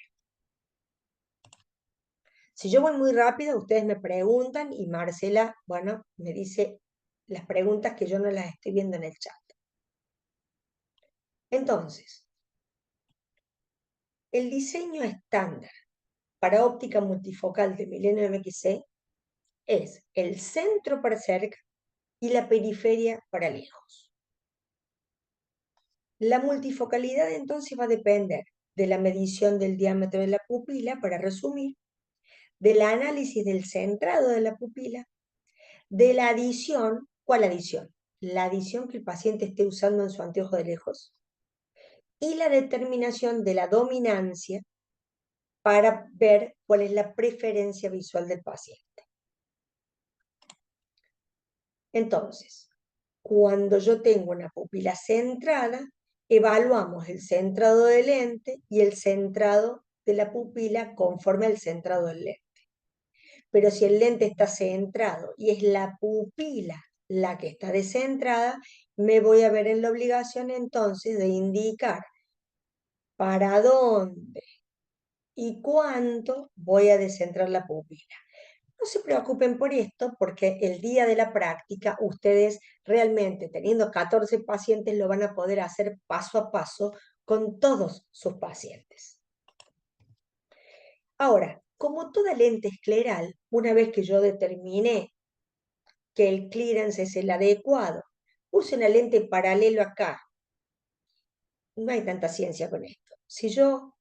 Si yo voy muy rápido, ustedes me preguntan y Marcela, bueno, me dice las preguntas que yo no las estoy viendo en el chat. Entonces, el diseño estándar para óptica multifocal de Milenio MXC es el centro para cerca y la periferia para lejos. La multifocalidad entonces va a depender de la medición del diámetro de la pupila, para resumir, del análisis del centrado de la pupila, de la adición. ¿Cuál adición? La adición que el paciente esté usando en su anteojo de lejos, y la determinación de la dominancia para ver cuál es la preferencia visual del paciente. Entonces, cuando yo tengo una pupila centrada, evaluamos el centrado del lente y el centrado de la pupila conforme al centrado del lente. Pero si el lente está centrado y es la pupila la que está descentrada, me voy a ver en la obligación entonces de indicar para dónde y cuánto voy a descentrar la pupila. No se preocupen por esto, porque el día de la práctica ustedes realmente, teniendo 14 pacientes, lo van a poder hacer paso a paso con todos sus pacientes. Ahora, como toda lente escleral, una vez que yo determiné que el clearance es el adecuado, use una lente paralelo acá. No hay tanta ciencia con esto. Si yo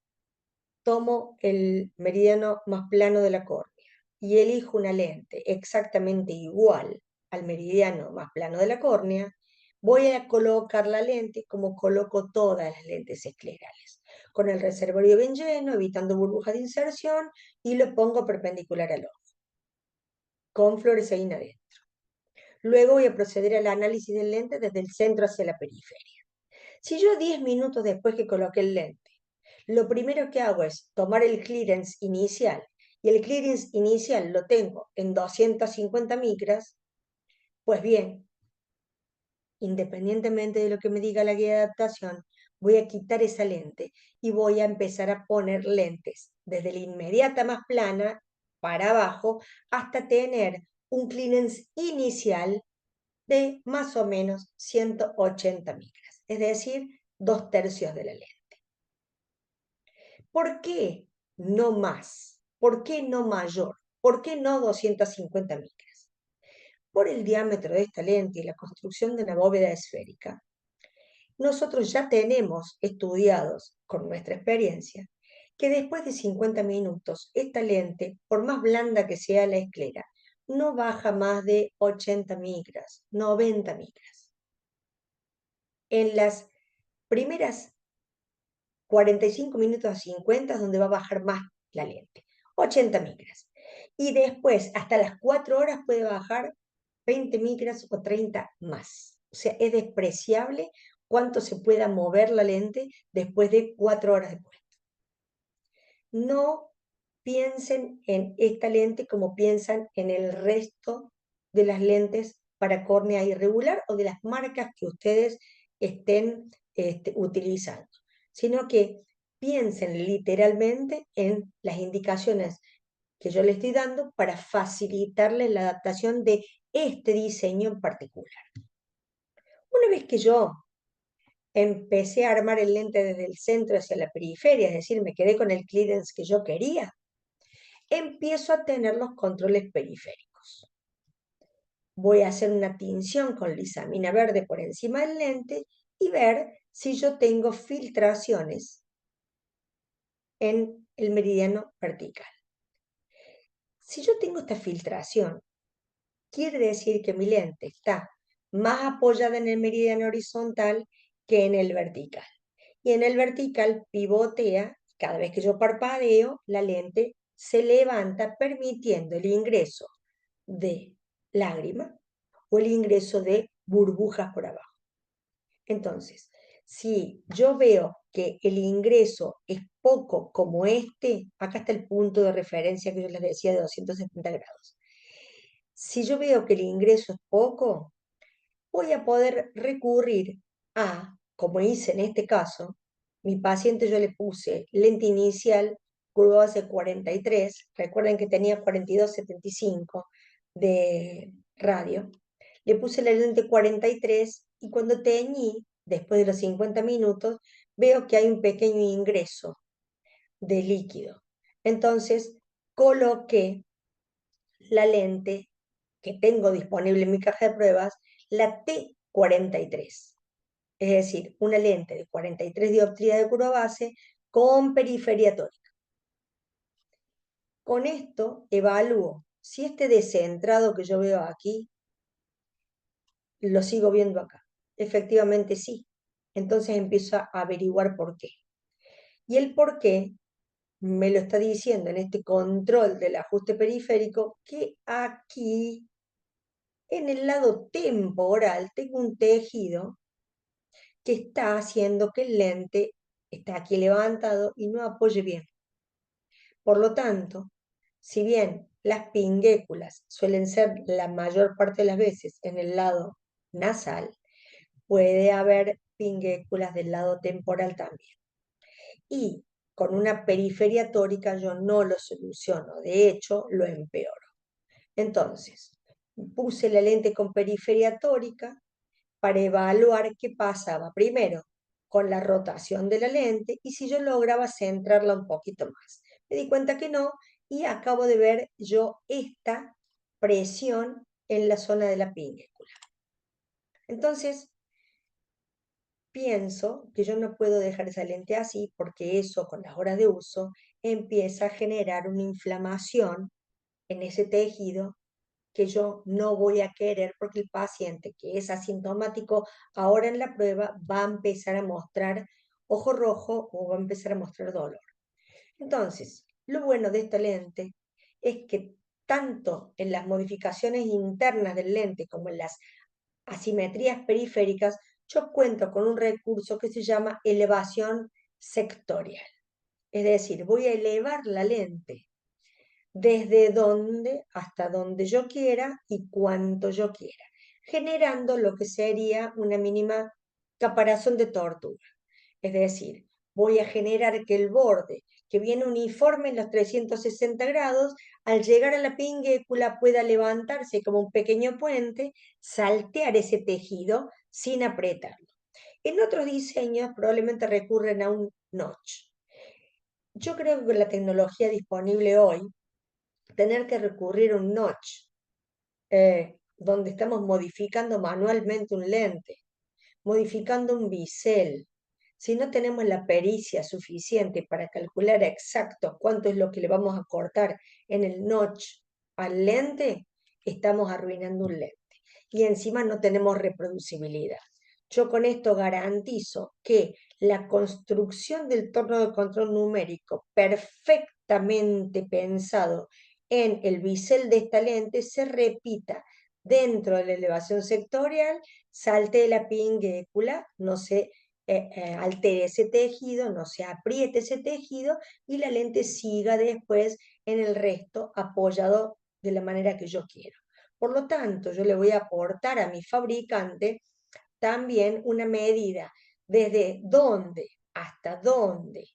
tomo el meridiano más plano de la córnea y elijo una lente exactamente igual al meridiano más plano de la córnea, voy a colocar la lente como coloco todas las lentes esclerales, con el reservorio bien lleno, evitando burbujas de inserción, y lo pongo perpendicular al ojo, con fluoresceína adentro. Luego voy a proceder al análisis del lente desde el centro hacia la periferia. Si yo 10 minutos después que coloqué el lente, lo primero que hago es tomar el clearance inicial, y el clearance inicial lo tengo en 250 micras, pues bien, independientemente de lo que me diga la guía de adaptación, voy a quitar esa lente y voy a empezar a poner lentes desde la inmediata más plana para abajo hasta tener un clearance inicial de más o menos 180 micras, es decir, 2/3 de la lente. ¿Por qué no más? ¿Por qué no mayor? ¿Por qué no 250 micras? Por el diámetro de esta lente y la construcción de una bóveda esférica, nosotros ya tenemos estudiados con nuestra experiencia que después de 50 minutos esta lente, por más blanda que sea la esclera, no baja más de 80 micras, 90 micras. En las primeras 45 minutos a 50 es donde va a bajar más la lente, 80 micras. Y después, hasta las 4 horas puede bajar 20 micras o 30 más. O sea, es despreciable cuánto se pueda mover la lente después de 4 horas de puesta. No piensen en esta lente como piensan en el resto de las lentes para córnea irregular o de las marcas que ustedes estén utilizando, sino que piensen literalmente en las indicaciones que yo les estoy dando para facilitarles la adaptación de este diseño en particular. Una vez que yo empecé a armar el lente desde el centro hacia la periferia, es decir, me quedé con el clearance que yo quería, empiezo a tener los controles periféricos. Voy a hacer una tinción con lisamina verde por encima del lente y ver si yo tengo filtraciones en el meridiano vertical. Si yo tengo esta filtración, quiere decir que mi lente está más apoyada en el meridiano horizontal que en el vertical. Y en el vertical pivotea, cada vez que yo parpadeo, la lente se levanta permitiendo el ingreso de lágrima o el ingreso de burbujas por abajo. Entonces, si yo veo que el ingreso es poco como este, acá está el punto de referencia que yo les decía de 270 grados. Si yo veo que el ingreso es poco, voy a poder recurrir a, como hice en este caso, mi paciente yo le puse lente inicial, curva base 43, recuerden que tenía 42,75 de radio, le puse la lente 43 y cuando teñí, después de los 50 minutos, veo que hay un pequeño ingreso de líquido. Entonces, coloqué la lente que tengo disponible en mi caja de pruebas, la T43, es decir, una lente de 43 dioptrías de curva base con periferia tórica. Con esto evalúo si este descentrado que yo veo aquí, lo sigo viendo acá. Efectivamente sí. Entonces empiezo a averiguar por qué. Y el por qué me lo está diciendo en este control del ajuste periférico que aquí en el lado temporal tengo un tejido que está haciendo que el lente está aquí levantado y no apoye bien. Por lo tanto, si bien las pinguéculas suelen ser la mayor parte de las veces en el lado nasal, puede haber pinguéculas del lado temporal también. Y con una periferia tórica yo no lo soluciono, de hecho lo empeoro. Entonces, puse la lente con periferia tórica para evaluar qué pasaba primero con la rotación de la lente y si yo lograba centrarla un poquito más. Me di cuenta que no y acabo de ver yo esta presión en la zona de la piñécula. Entonces, pienso que yo no puedo dejar esa lente así porque eso con las horas de uso empieza a generar una inflamación en ese tejido que yo no voy a querer porque el paciente que es asintomático ahora en la prueba va a empezar a mostrar ojo rojo o va a empezar a mostrar dolor. Entonces, lo bueno de esta lente es que tanto en las modificaciones internas del lente como en las asimetrías periféricas, yo cuento con un recurso que se llama elevación sectorial. Es decir, voy a elevar la lente desde donde hasta donde yo quiera y cuanto yo quiera, generando lo que sería una mínima caparazón de tortuga. Es decir, voy a generar que el borde, que viene uniforme en los 360 grados, al llegar a la pinguécula pueda levantarse como un pequeño puente, saltear ese tejido sin apretarlo. En otros diseños probablemente recurren a un notch. Yo creo que con la tecnología disponible hoy, tener que recurrir a un notch, donde estamos modificando manualmente un lente, modificando un bisel, si no tenemos la pericia suficiente para calcular exacto cuánto es lo que le vamos a cortar en el notch al lente, estamos arruinando un lente. Y encima no tenemos reproducibilidad. Yo con esto garantizo que la construcción del torno de control numérico perfectamente pensado en el bisel de esta lente se repita dentro de la elevación sectorial, salte la pinguécula, no se altere ese tejido, no se apriete ese tejido y la lente siga después en el resto apoyado de la manera que yo quiero. Por lo tanto, yo le voy a aportar a mi fabricante también una medida desde dónde hasta dónde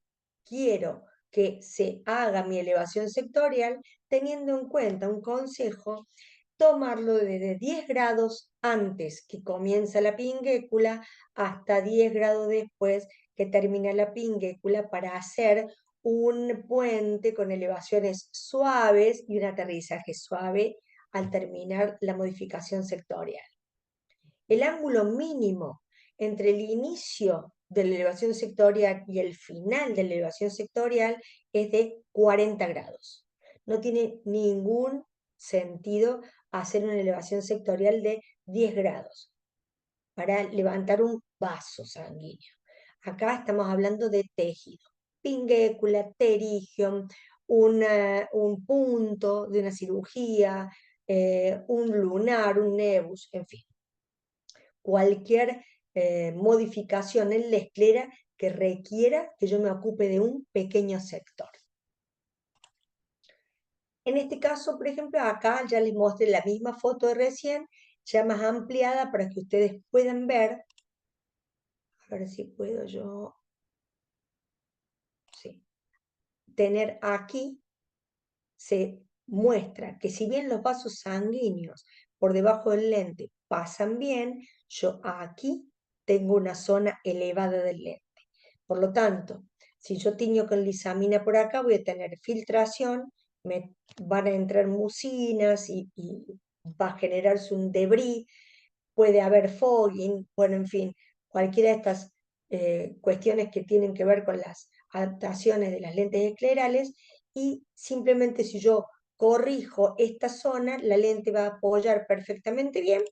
quiero que se haga mi elevación sectorial, teniendo en cuenta un consejo, tomarlo desde 10 grados antes que comienza la pinguécula hasta 10 grados después que termina la pinguécula para hacer un puente con elevaciones suaves y un aterrizaje suave al terminar la modificación sectorial. El ángulo mínimo entre el inicio de la elevación sectorial y el final de la elevación sectorial es de 40 grados. No tiene ningún sentido hacer una elevación sectorial de 10 grados para levantar un vaso sanguíneo. Acá estamos hablando de tejido, pinguécula, pterigium, un punto de una cirugía, un lunar, un nebus, en fin cualquier modificación en la esclera que requiera que yo me ocupe de un pequeño sector. En este caso, por ejemplo, acá ya les mostré la misma foto de recién, ya más ampliada para que ustedes puedan ver, a ver si puedo yo, sí, tener aquí, se muestra que si bien los vasos sanguíneos por debajo del lente pasan bien, yo aquí tengo una zona elevada del lente. Por lo tanto, si yo tiño con lisamina por acá, voy a tener filtración, me van a entrar mucinas y va a generarse un debris, puede haber fogging, bueno, en fin, cualquiera de estas cuestiones que tienen que ver con las adaptaciones de las lentes esclerales y simplemente si yo corrijo esta zona, la lente va a apoyar perfectamente bien.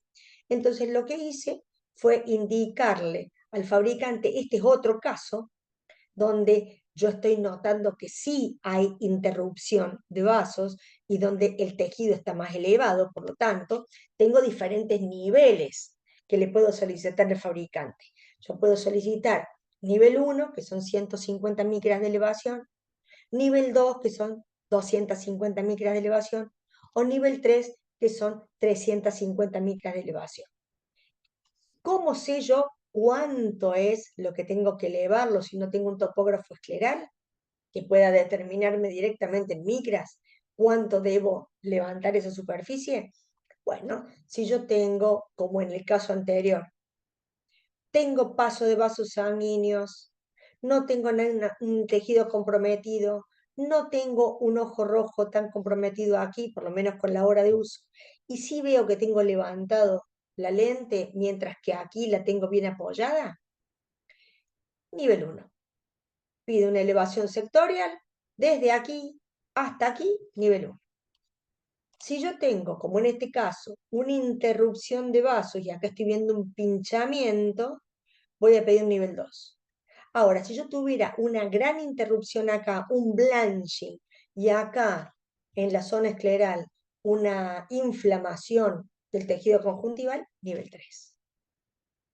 Entonces lo que hice fue indicarle al fabricante, este es otro caso, donde yo estoy notando que sí hay interrupción de vasos y donde el tejido está más elevado, por lo tanto, tengo diferentes niveles que le puedo solicitar al fabricante. Yo puedo solicitar nivel 1, que son 150 micras de elevación, nivel 2, que son 250 micras de elevación, o nivel 3, que son 350 micras de elevación. ¿Cómo sé yo cuánto es lo que tengo que elevarlo si no tengo un topógrafo escleral que pueda determinarme directamente en micras cuánto debo levantar esa superficie? Bueno, si yo tengo, como en el caso anterior, tengo paso de vasos sanguíneos, no tengo un tejido comprometido, no tengo un ojo rojo tan comprometido aquí, por lo menos con la hora de uso, y sí veo que tengo levantado la lente mientras que aquí la tengo bien apoyada, nivel 1. Pido una elevación sectorial desde aquí hasta aquí, nivel 1. Si yo tengo, como en este caso, una interrupción de vasos y acá estoy viendo un pinchamiento, voy a pedir un nivel 2. Ahora, si yo tuviera una gran interrupción acá, un blanching, y acá en la zona escleral una inflamación del tejido conjuntival, nivel 3.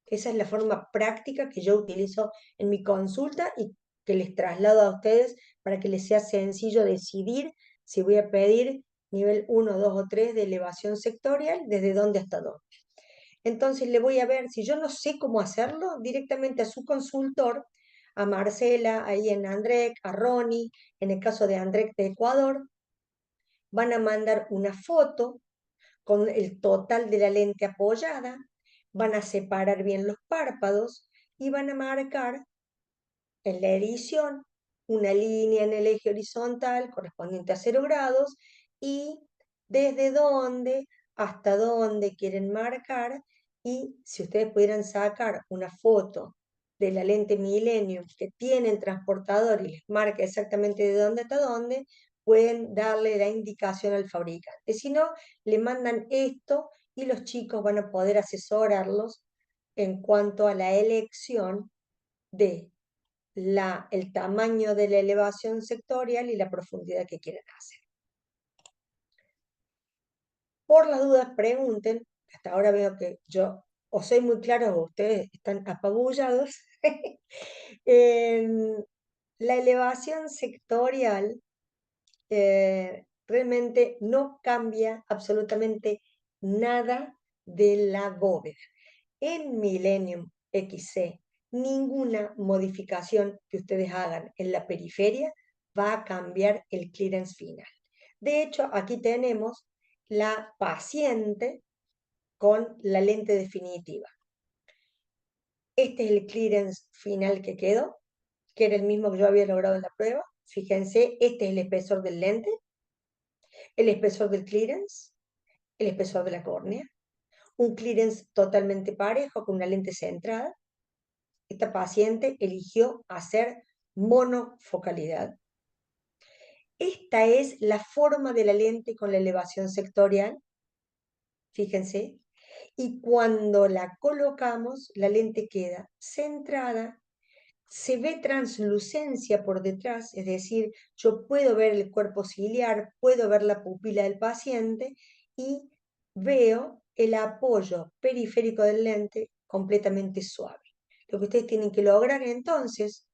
Esa es la forma práctica que yo utilizo en mi consulta y que les traslado a ustedes para que les sea sencillo decidir si voy a pedir nivel 1, 2 o 3 de elevación sectorial, desde dónde hasta dónde. Entonces le voy a ver, si yo no sé cómo hacerlo, directamente a su consultor, a Marcela, ahí en Andrec, a Ronnie, en el caso de Andrec de Ecuador, van a mandar una foto con el total de la lente apoyada, van a separar bien los párpados y van a marcar en la edición una línea en el eje horizontal correspondiente a 0 grados y desde dónde hasta dónde quieren marcar y si ustedes pudieran sacar una foto de la lente Millennium que tiene el transportador y les marca exactamente de dónde hasta dónde, pueden darle la indicación al fabricante. Si no, le mandan esto y los chicos van a poder asesorarlos en cuanto a la elección de el tamaño de la elevación sectorial y la profundidad que quieren hacer. Por las dudas, pregunten. Hasta ahora veo que yo o soy muy claro o ustedes están apabullados. La elevación sectorial realmente no cambia absolutamente nada de la bóveda. En Millennium XC, ninguna modificación que ustedes hagan en la periferia va a cambiar el clearance final. De hecho, aquí tenemos la paciente con la lente definitiva. Este es el clearance final que quedó, que era el mismo que yo había logrado en la prueba. Fíjense, este es el espesor del lente, el espesor del clearance, el espesor de la córnea, un clearance totalmente parejo con una lente centrada. Esta paciente eligió hacer monofocalidad. Esta es la forma de la lente con la elevación sectorial, fíjense, y cuando la colocamos, la lente queda centrada, se ve translucencia por detrás, es decir, yo puedo ver el cuerpo ciliar, puedo ver la pupila del paciente y veo el apoyo periférico del lente completamente suave. Lo que ustedes tienen que lograr entonces,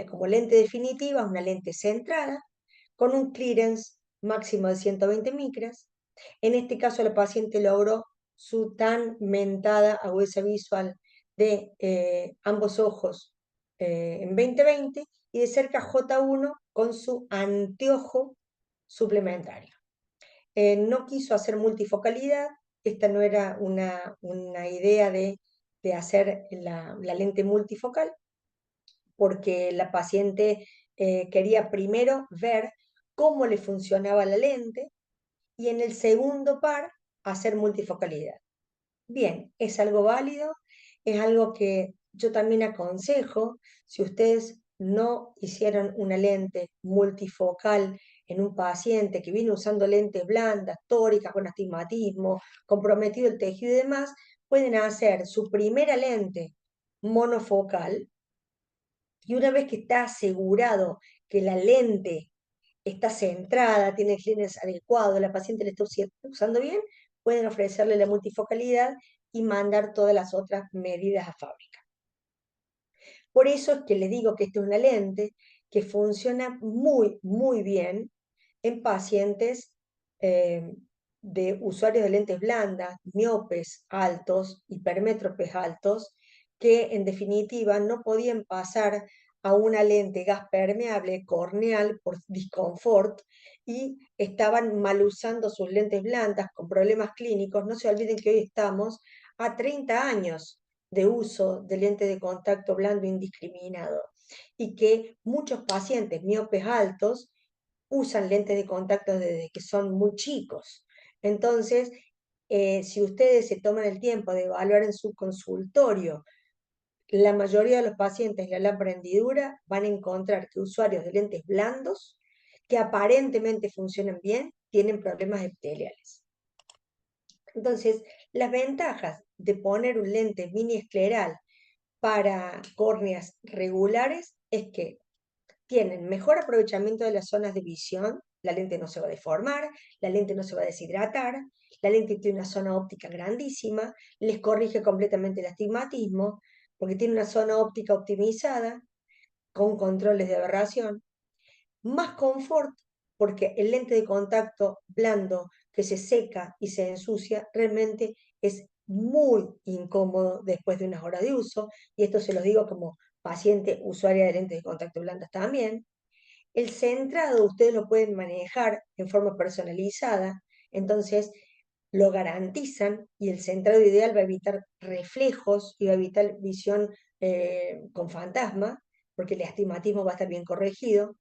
como lente definitiva, una lente centrada, con un clearance máximo de 120 micras. En este caso, la paciente logró su tan mentada agudeza visual de ambos ojos en 2020 y de cerca J1 con su anteojo suplementario. No quiso hacer multifocalidad, esta no era una idea de hacer la lente multifocal, porque la paciente quería primero ver cómo le funcionaba la lente y en el segundo par hacer multifocalidad. Bien, es algo válido, es algo que yo también aconsejo. Si ustedes no hicieron una lente multifocal en un paciente que viene usando lentes blandas, tóricas, con astigmatismo, comprometido el tejido y demás, pueden hacer su primera lente monofocal y una vez que está asegurado que la lente está centrada, tiene el clearance adecuado, la paciente le está usando bien, pueden ofrecerle la multifocalidad y mandar todas las otras medidas a fábrica. Por eso es que les digo que esta es una lente que funciona muy, muy bien en pacientes de usuarios de lentes blandas, miopes altos, hipermétropes altos, que en definitiva no podían pasar a una lente gas permeable corneal por disconfort y estaban mal usando sus lentes blandas con problemas clínicos. No se olviden que hoy estamos a 30 años de uso de lente de contacto blando indiscriminado y que muchos pacientes miopes altos usan lentes de contacto desde que son muy chicos. Entonces, si ustedes se toman el tiempo de evaluar en su consultorio la mayoría de los pacientes la lámpara hendidura, van a encontrar que usuarios de lentes blandos, que aparentemente funcionan bien, tienen problemas epiteliales. Entonces, las ventajas de poner un lente mini escleral para córneas regulares es que tienen mejor aprovechamiento de las zonas de visión, la lente no se va a deformar, la lente no se va a deshidratar, la lente tiene una zona óptica grandísima, les corrige completamente el astigmatismo, porque tiene una zona óptica optimizada, con controles de aberración, más confort, porque el lente de contacto blando que se seca y se ensucia realmente es muy incómodo después de unas horas de uso, y esto se los digo como paciente usuaria de lentes de contacto blandas también. El centrado ustedes lo pueden manejar en forma personalizada, entonces lo garantizan y el centrado ideal va a evitar reflejos y va a evitar visión con fantasma, porque el astigmatismo va a estar bien corregido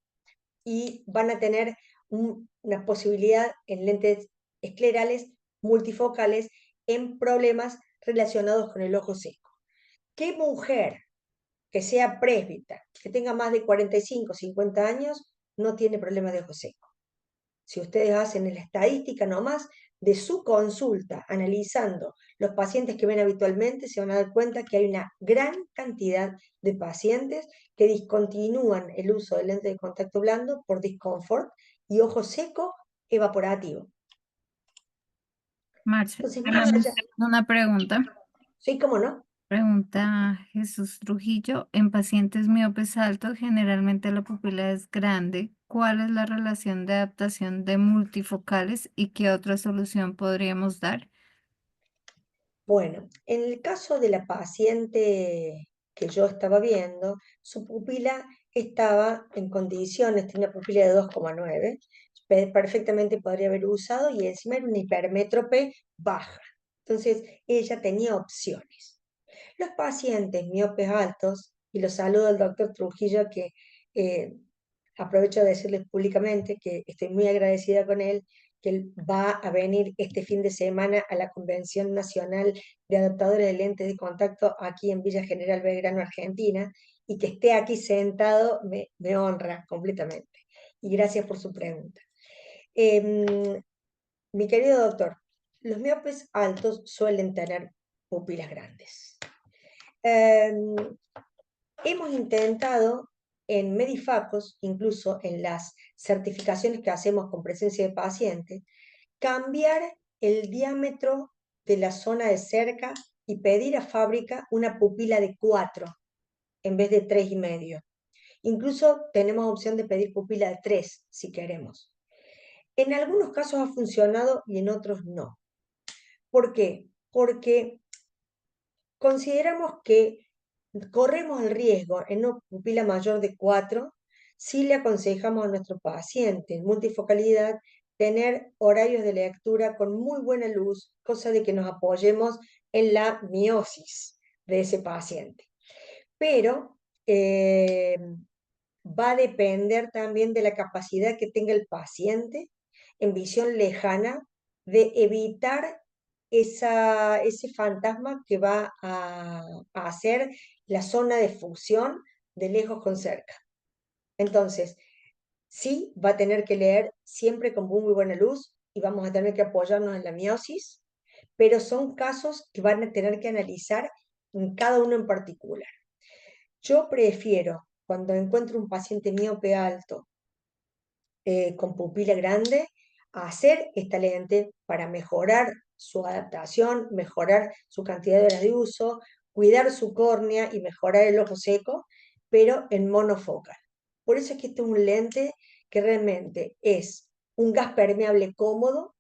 y van a tener una posibilidad en lentes esclerales multifocales en problemas relacionados con el ojo seco. ¿Qué mujer que sea presbítera, que tenga más de 45, 50 años, no tiene problemas de ojo seco? si ustedes hacen la estadística nomás de su consulta, analizando los pacientes que ven habitualmente, se van a dar cuenta que hay una gran cantidad de pacientes que discontinúan el uso de lentes de contacto blando por disconfort y ojo seco evaporativo. Marce, Entonces, más allá, tenemos una pregunta. sí, cómo no. Pregunta Jesús Trujillo. En pacientes miopes altos, generalmente la pupila es grande. ¿Cuál es la relación de adaptación de multifocales y qué otra solución podríamos dar? Bueno, en el caso de la paciente que yo estaba viendo, su pupila estaba en condiciones, tenía una pupila de 2,9, perfectamente podría haber usado y encima era una hipermétrope baja. Entonces, ella tenía opciones. Los pacientes miopes altos, y los saludo al doctor Trujillo, que eh, aprovecho de decirles públicamente que estoy muy agradecida con él, que él va a venir este fin de semana a la Convención Nacional de Adaptadores de Lentes de Contacto aquí en Villa General Belgrano, Argentina, y que esté aquí sentado me honra completamente. Y gracias por su pregunta. Em, Mi querido doctor, los miopes altos suelen tener pupilas grandes. Em, Hemos intentado en Medifacos, incluso en las certificaciones que hacemos con presencia de pacientes, cambiar el diámetro de la zona de cerca y pedir a fábrica una pupila de 4 en vez de 3,5. Incluso tenemos opción de pedir pupila de 3 si queremos. En algunos casos ha funcionado y en otros no. ¿Por qué? Porque consideramos que corremos el riesgo en una pupila mayor de 4 si le aconsejamos a nuestro paciente en multifocalidad tener horarios de lectura con muy buena luz, cosa de que nos apoyemos en la miosis de ese paciente. Pero va a depender también de la capacidad que tenga el paciente en visión lejana de evitar ese fantasma que va a hacer la zona de fusión de lejos con cerca. Entonces, sí, va a tener que leer siempre con muy buena luz y vamos a tener que apoyarnos en la miosis, pero son casos que van a tener que analizar en cada uno en particular. Yo prefiero, cuando encuentro un paciente miope alto con pupila grande, hacer esta lente para mejorar su adaptación, mejorar su cantidad de horas de uso, cuidar su córnea y mejorar el ojo seco, pero en monofocal. Por eso es que este es un lente que realmente es un gas permeable cómodo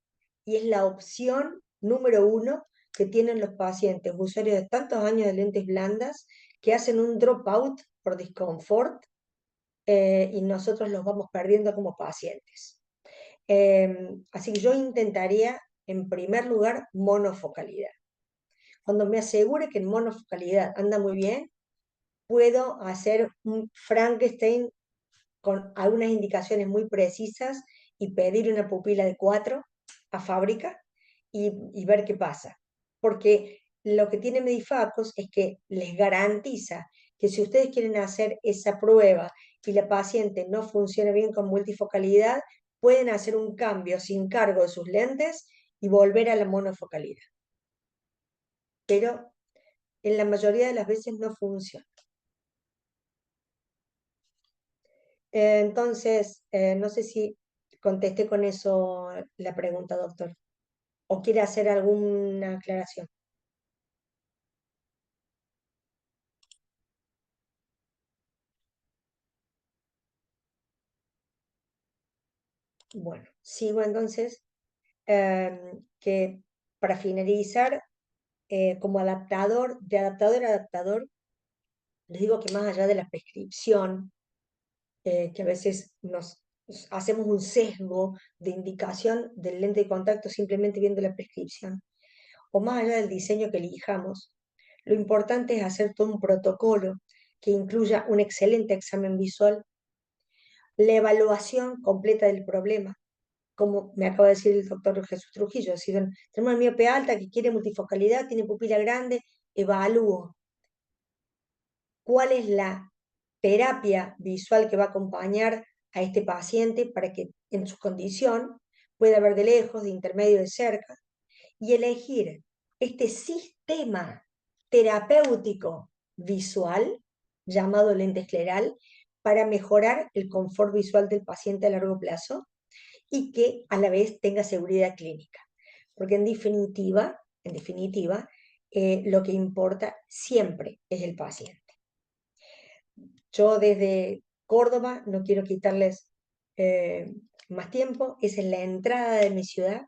y es la opción número uno que tienen los pacientes usuarios de tantos años de lentes blandas que hacen un dropout por disconfort y nosotros los vamos perdiendo como pacientes. Así que yo intentaría, en primer lugar, monofocalidad. Cuando me asegure que en monofocalidad anda muy bien, puedo hacer un Frankenstein con algunas indicaciones muy precisas y pedir una pupila de 4 a fábrica y ver qué pasa. Porque lo que tiene Medifacos es que les garantiza que si ustedes quieren hacer esa prueba y la paciente no funciona bien con multifocalidad, pueden hacer un cambio sin cargo de sus lentes y volver a la monofocalidad. Pero en la mayoría de las veces no funciona. Entonces, no sé si contesté con eso la pregunta, doctor, o quiere hacer alguna aclaración. Bueno, sigo entonces, que para finalizar, como adaptador, de adaptador a adaptador, les digo que más allá de la prescripción, que a veces nos hacemos un sesgo de indicación del lente de contacto simplemente viendo la prescripción, o más allá del diseño que elijamos, lo importante es hacer todo un protocolo que incluya un excelente examen visual, la evaluación completa del problema, como me acaba de decir el doctor Jesús Trujillo, decir, tenemos una miope alta que quiere multifocalidad, tiene pupila grande, evalúo cuál es la terapia visual que va a acompañar a este paciente para que en su condición, puede haber de lejos, de intermedio, de cerca, y elegir este sistema terapéutico visual llamado lente escleral para mejorar el confort visual del paciente a largo plazo y que a la vez tenga seguridad clínica. Porque en definitiva, lo que importa siempre es el paciente. Yo desde Córdoba no quiero quitarles eh, más tiempo, esa es la entrada de mi ciudad.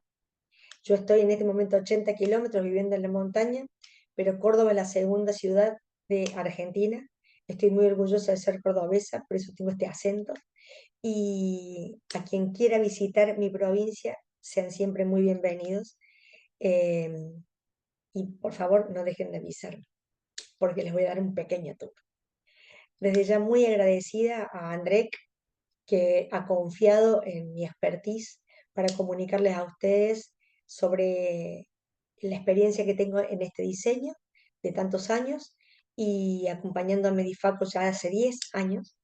Yo estoy en este momento a 80 kilómetros viviendo en la montaña, pero Córdoba es la segunda ciudad de Argentina. Estoy muy orgullosa de ser cordobesa, por eso tengo este acento. Y a quien quiera visitar mi provincia, sean siempre muy bienvenidos. Eh, y por favor, no dejen de avisarme, porque les voy a dar un pequeño tour. Desde ya muy agradecida a André, que ha confiado en mi expertise para comunicarles a ustedes sobre la experiencia que tengo en este diseño de tantos años y acompañando a Medifaco ya hace 10 años.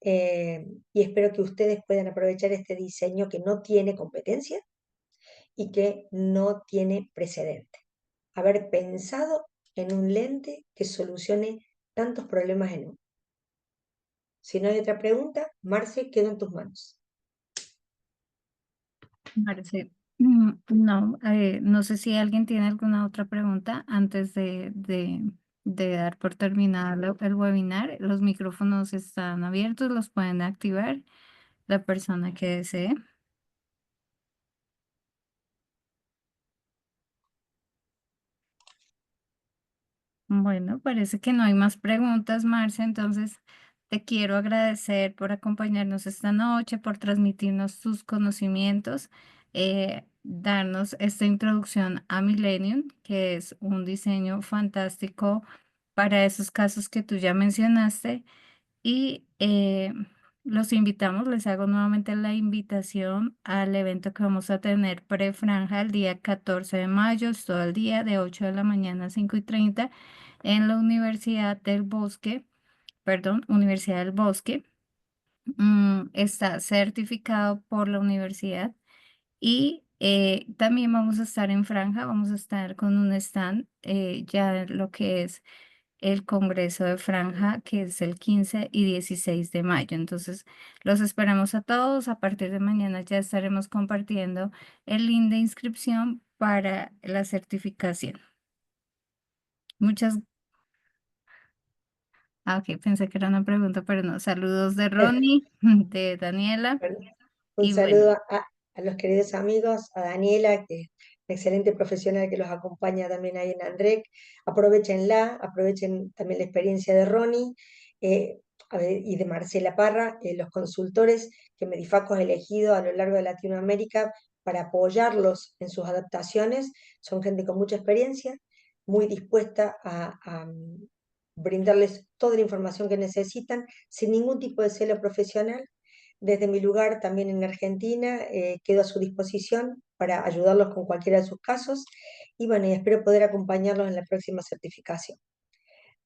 Y espero que ustedes puedan aprovechar este diseño que no tiene competencia y que no tiene precedente. Haber pensado en un lente que solucione tantos problemas en uno. Si no hay otra pregunta, Marce, quedo en tus manos. Marce, no, no sé si alguien tiene alguna otra pregunta antes de dar por terminado el webinar. Los micrófonos están abiertos, los pueden activar la persona que desee. Bueno, parece que no hay más preguntas, Marce, entonces te quiero agradecer por acompañarnos esta noche, por transmitirnos tus conocimientos, darnos esta introducción a Millennium, que es un diseño fantástico para esos casos que tú ya mencionaste. Y los invitamos, les hago nuevamente la invitación al evento que vamos a tener pre-franja el día 14 de mayo, es todo el día de 8 de la mañana a 5:30 en la Universidad del Bosque, perdón, Universidad del Bosque. Está certificado por la universidad y también vamos a estar en franja, vamos a estar con un stand ya en lo que es el Congreso de Franja, que es el 15 y 16 de mayo. Entonces, los esperamos a todos. A partir de mañana ya estaremos compartiendo el link de inscripción para la certificación. Muchas, ok, pensé que era una pregunta, pero no. Saludos de Ronnie, de Daniela, Bueno, un y bueno, saludo a los queridos amigos, a Daniela, que es una excelente profesional que los acompaña también ahí en Andrec. Aprovechenla, aprovechen también la experiencia de Ronnie eh, y de Marcela Parra, los consultores que Medifaco ha elegido a lo largo de Latinoamérica para apoyarlos en sus adaptaciones. Son gente con mucha experiencia, muy dispuesta a brindarles toda la información que necesitan, sin ningún tipo de celo profesional. Desde mi lugar también en Argentina, quedo a su disposición para ayudarlos con cualquiera de sus casos y bueno, y espero poder acompañarlos en la próxima certificación.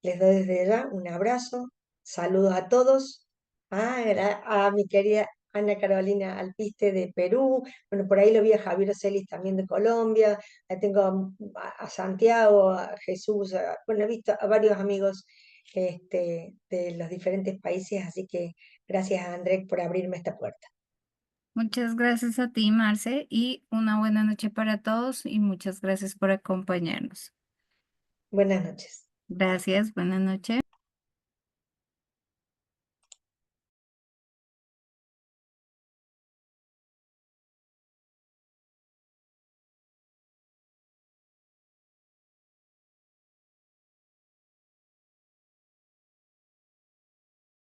Les doy desde ya un abrazo, saludos a todos, a mi querida Ana Carolina Alpiste de Perú, bueno, por ahí lo vi a Javier Celis también de Colombia, tengo a Santiago, a Jesús, bueno, he visto a varios amigos de los diferentes países, así que gracias a Andrés por abrirme esta puerta. muchas gracias a ti, Marce, y una buena noche para todos y muchas gracias por acompañarnos. Buenas noches. Gracias, buenas noches.